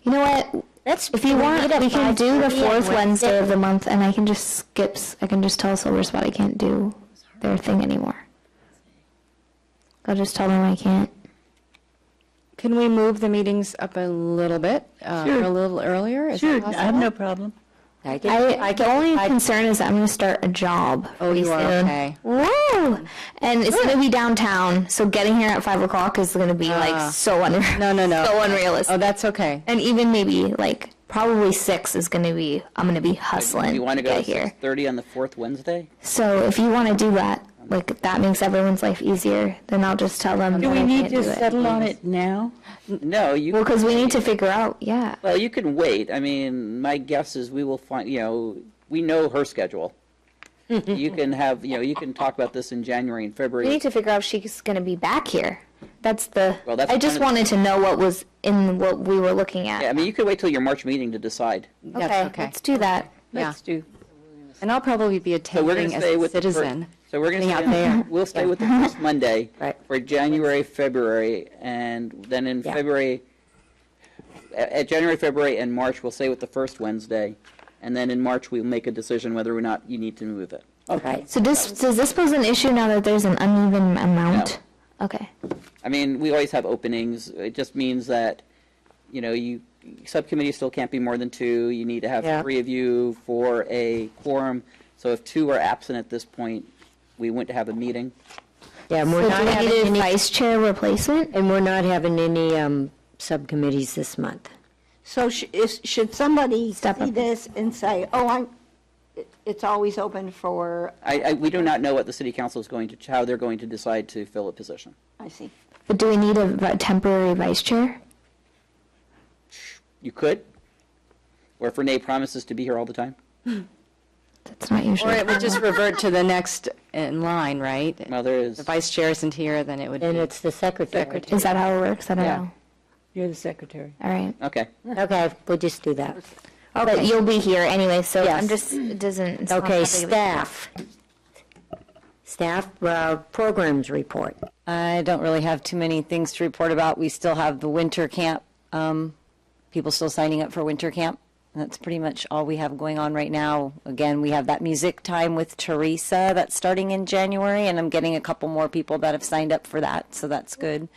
You know what? If you want, we can do the fourth Wednesday of the month, and I can just I can just tell Silver Spot I can't do their thing anymore. I'll just tell them I can't. Can we move the meetings up a little bit, a little earlier? Is that Sure, I possible? have no problem. The only concern is that I'm going to start a job. Oh, you are, soon. okay. Woo! And it's going to be downtown, so getting here at 5 o'clock is going to be like so No. so unrealistic. Oh, that's okay. And even maybe like probably 6 is going to be, I'm going to be hustling You want to to go get to here. 6:30 on the fourth Wednesday? So if you want to do that, like that makes everyone's life easier, then I'll just tell them Do that we I need can't to do it. settle on it now? No, you. Well, because we need to figure out, yeah. Well, you can wait. I mean, my guess is we will find, we know her schedule. You can have, you can talk about this in January and We February. need to figure out if she's going to be back here. That's the, Well, that's I just kind of- wanted to know what was in what we were looking at. Yeah, I mean, you could wait till your March meeting to decide. That's okay. Let's do that. Yeah. Let's do. And I'll probably be So we're going attending to as stay a with citizen. So we're going to Sitting out there. We'll stay with the first Monday Right. for January, February, and then in Yeah. February, at January, February, and March, we'll stay with the first Wednesday, and then in March we'll make a decision whether or not you need to move it. Okay. So does this pose an issue now that there's an uneven amount? Okay. I mean, we always have openings. It just means that, subcommittees still can't be more than 2. You need to have Yeah. 3 of you for a quorum. So if 2 are absent at this point, we wouldn't have a meeting. Yeah, and we're So not do we having need a any, vice chair replacement? and we're not having any subcommittees this month. So should somebody Step see up. this and say, it's always open for, We do not know what the city council is how they're going to decide to fill a position. I see. But do we need a temporary vice chair? You could, or if Renee promises to be here all the time. That's not Or usually. it would just revert to the next in line, right? Well, there is. The vice chair isn't here, then it would And be. it's the secretary. Is that how it works? I don't Yeah. know. You're the secretary. All right. Okay. Okay, we'll just do that. But you'll be here anyway, so Yes. I'm just, it doesn't. it's not Okay, that big of a- staff. Staff programs report. I don't really have too many things to report about. We still have the winter camp, people still signing up for winter camp. That's pretty much all we have going on right now. Again, we have that music time with Teresa that's starting in January, and I'm getting a couple more people that have signed up for that, so that's good.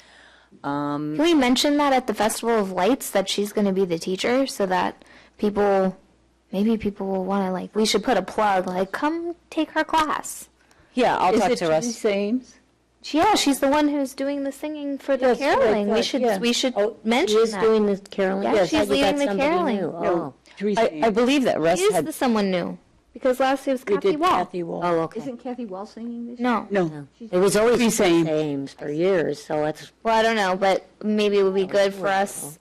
Can we mention that at the Festival of Lights that she's going to be the teacher so that maybe people will want to we should put a plug, come take her class. Yeah, I'll Is talk it to Russ. Teresa Ames? Yeah, she's the one who's doing the singing for the Yes, I caroling. thought, yeah. We should Oh, mention she is that. doing the caroling? Yeah, Yes, she's I thought you leading got the somebody caroling. new. Oh, Teresa I Ames. believe that Russ She is had, someone new because last year was We Kathy did Wall. Kathy Wall. oh, okay. Isn't Kathy Wall singing this year? No. No. It was always Teresa Teresa Ames. Ames for years, so that's, Well, I don't know, but maybe it would be good for us.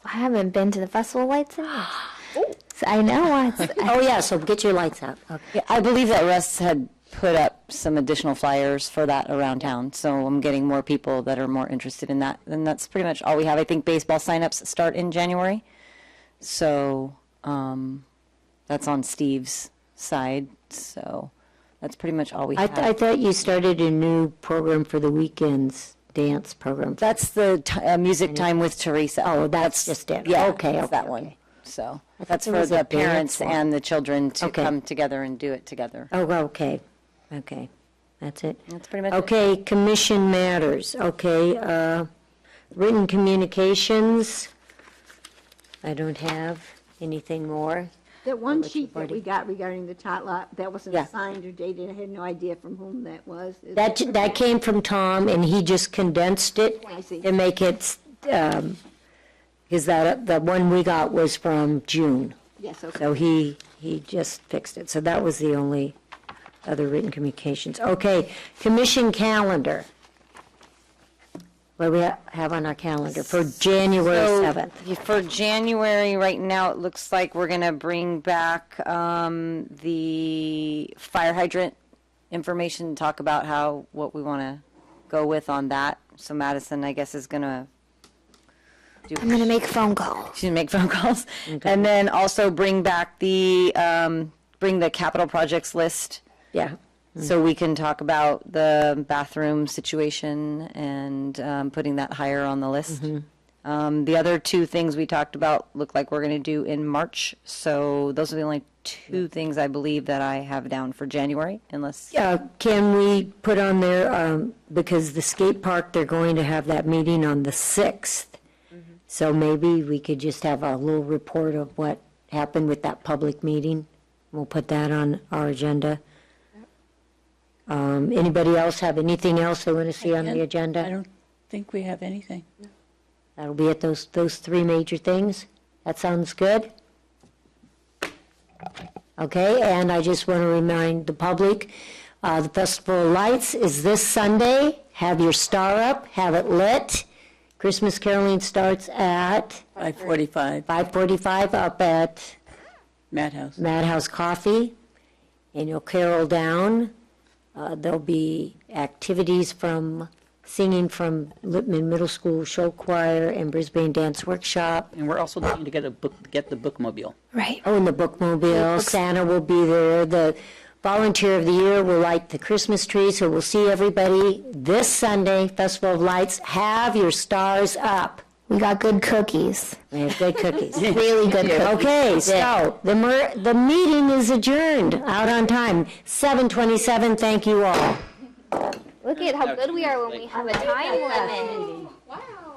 I haven't been to the Festival of Lights in years. So I know. oh yeah, so get your lights out. Okay. yeah, I believe that Russ had put up some additional flyers for that around town, so I'm getting more people that are more interested in that. And that's pretty much all we have. I think baseball signups start in January, so that's on Steve's side. So That's pretty much all we I have. thought you started a new program for the weekends, dance program. That's the music time with Teresa. Oh, that's just it. Yeah, Okay, it's okay, that okay. one. So thought that's there for was a the dance parents one. and the children to Okay. come together and do it together. Oh, okay, okay, that's it. That's pretty much it. Okay, commission matters, okay, written communications, I don't have anything more. That one Which sheet you've that already- we got regarding the tot lot, that wasn't Yeah. signed or dated, I had no idea from whom that was. Is That came from Tom, and he just condensed it I see. to make it, because the one we got was from June. Yes, okay. So he just fixed it. So that was the only other written communications. Okay, commission calendar. What do we have on our calendar for January So, 7th? For January, right now, it looks like we're going to bring back the fire hydrant information, talk about what we want to go with on that. So Madison, I guess, is going to I'm gonna make a phone call. She's gonna make phone calls. And then also bring back bring the capital projects list Yeah. so we can talk about the bathroom situation and putting that higher on the list. The other two things we talked about look like we're going to do in March. So those are the only two things I believe that I have down for January, unless. Can we put on there, because the skate park, they're going to have that meeting on the 6th. So maybe we could just have a little report of what happened with that public meeting. We'll put that on our agenda. Anybody else have anything else they want to see on the I agenda? don't think we have anything. That'll be at those three major things. That sounds good? Okay, and I just want to remind the public, the Festival of Lights is this Sunday. Have your star up, have it lit. Christmas caroling starts at 5:45, 5:45 up at Madhouse. Madhouse Coffee, and you'll carol down. There'll be activities from singing from Lippman Middle School Show Choir and Brisbane Dance Workshop. And we're also looking to get the bookmobile. Right. Oh, and the bookmobile, Santa will be there. The Volunteer of the Year will light the Christmas tree, so we'll see everybody this Sunday, Festival of Lights. Have your stars up. We got good cookies. We have good cookies. Really good cookies. Okay, so the meeting is adjourned, out on time, 7:27. Thank you all. Look at how good we are when we have a time limit. Wow.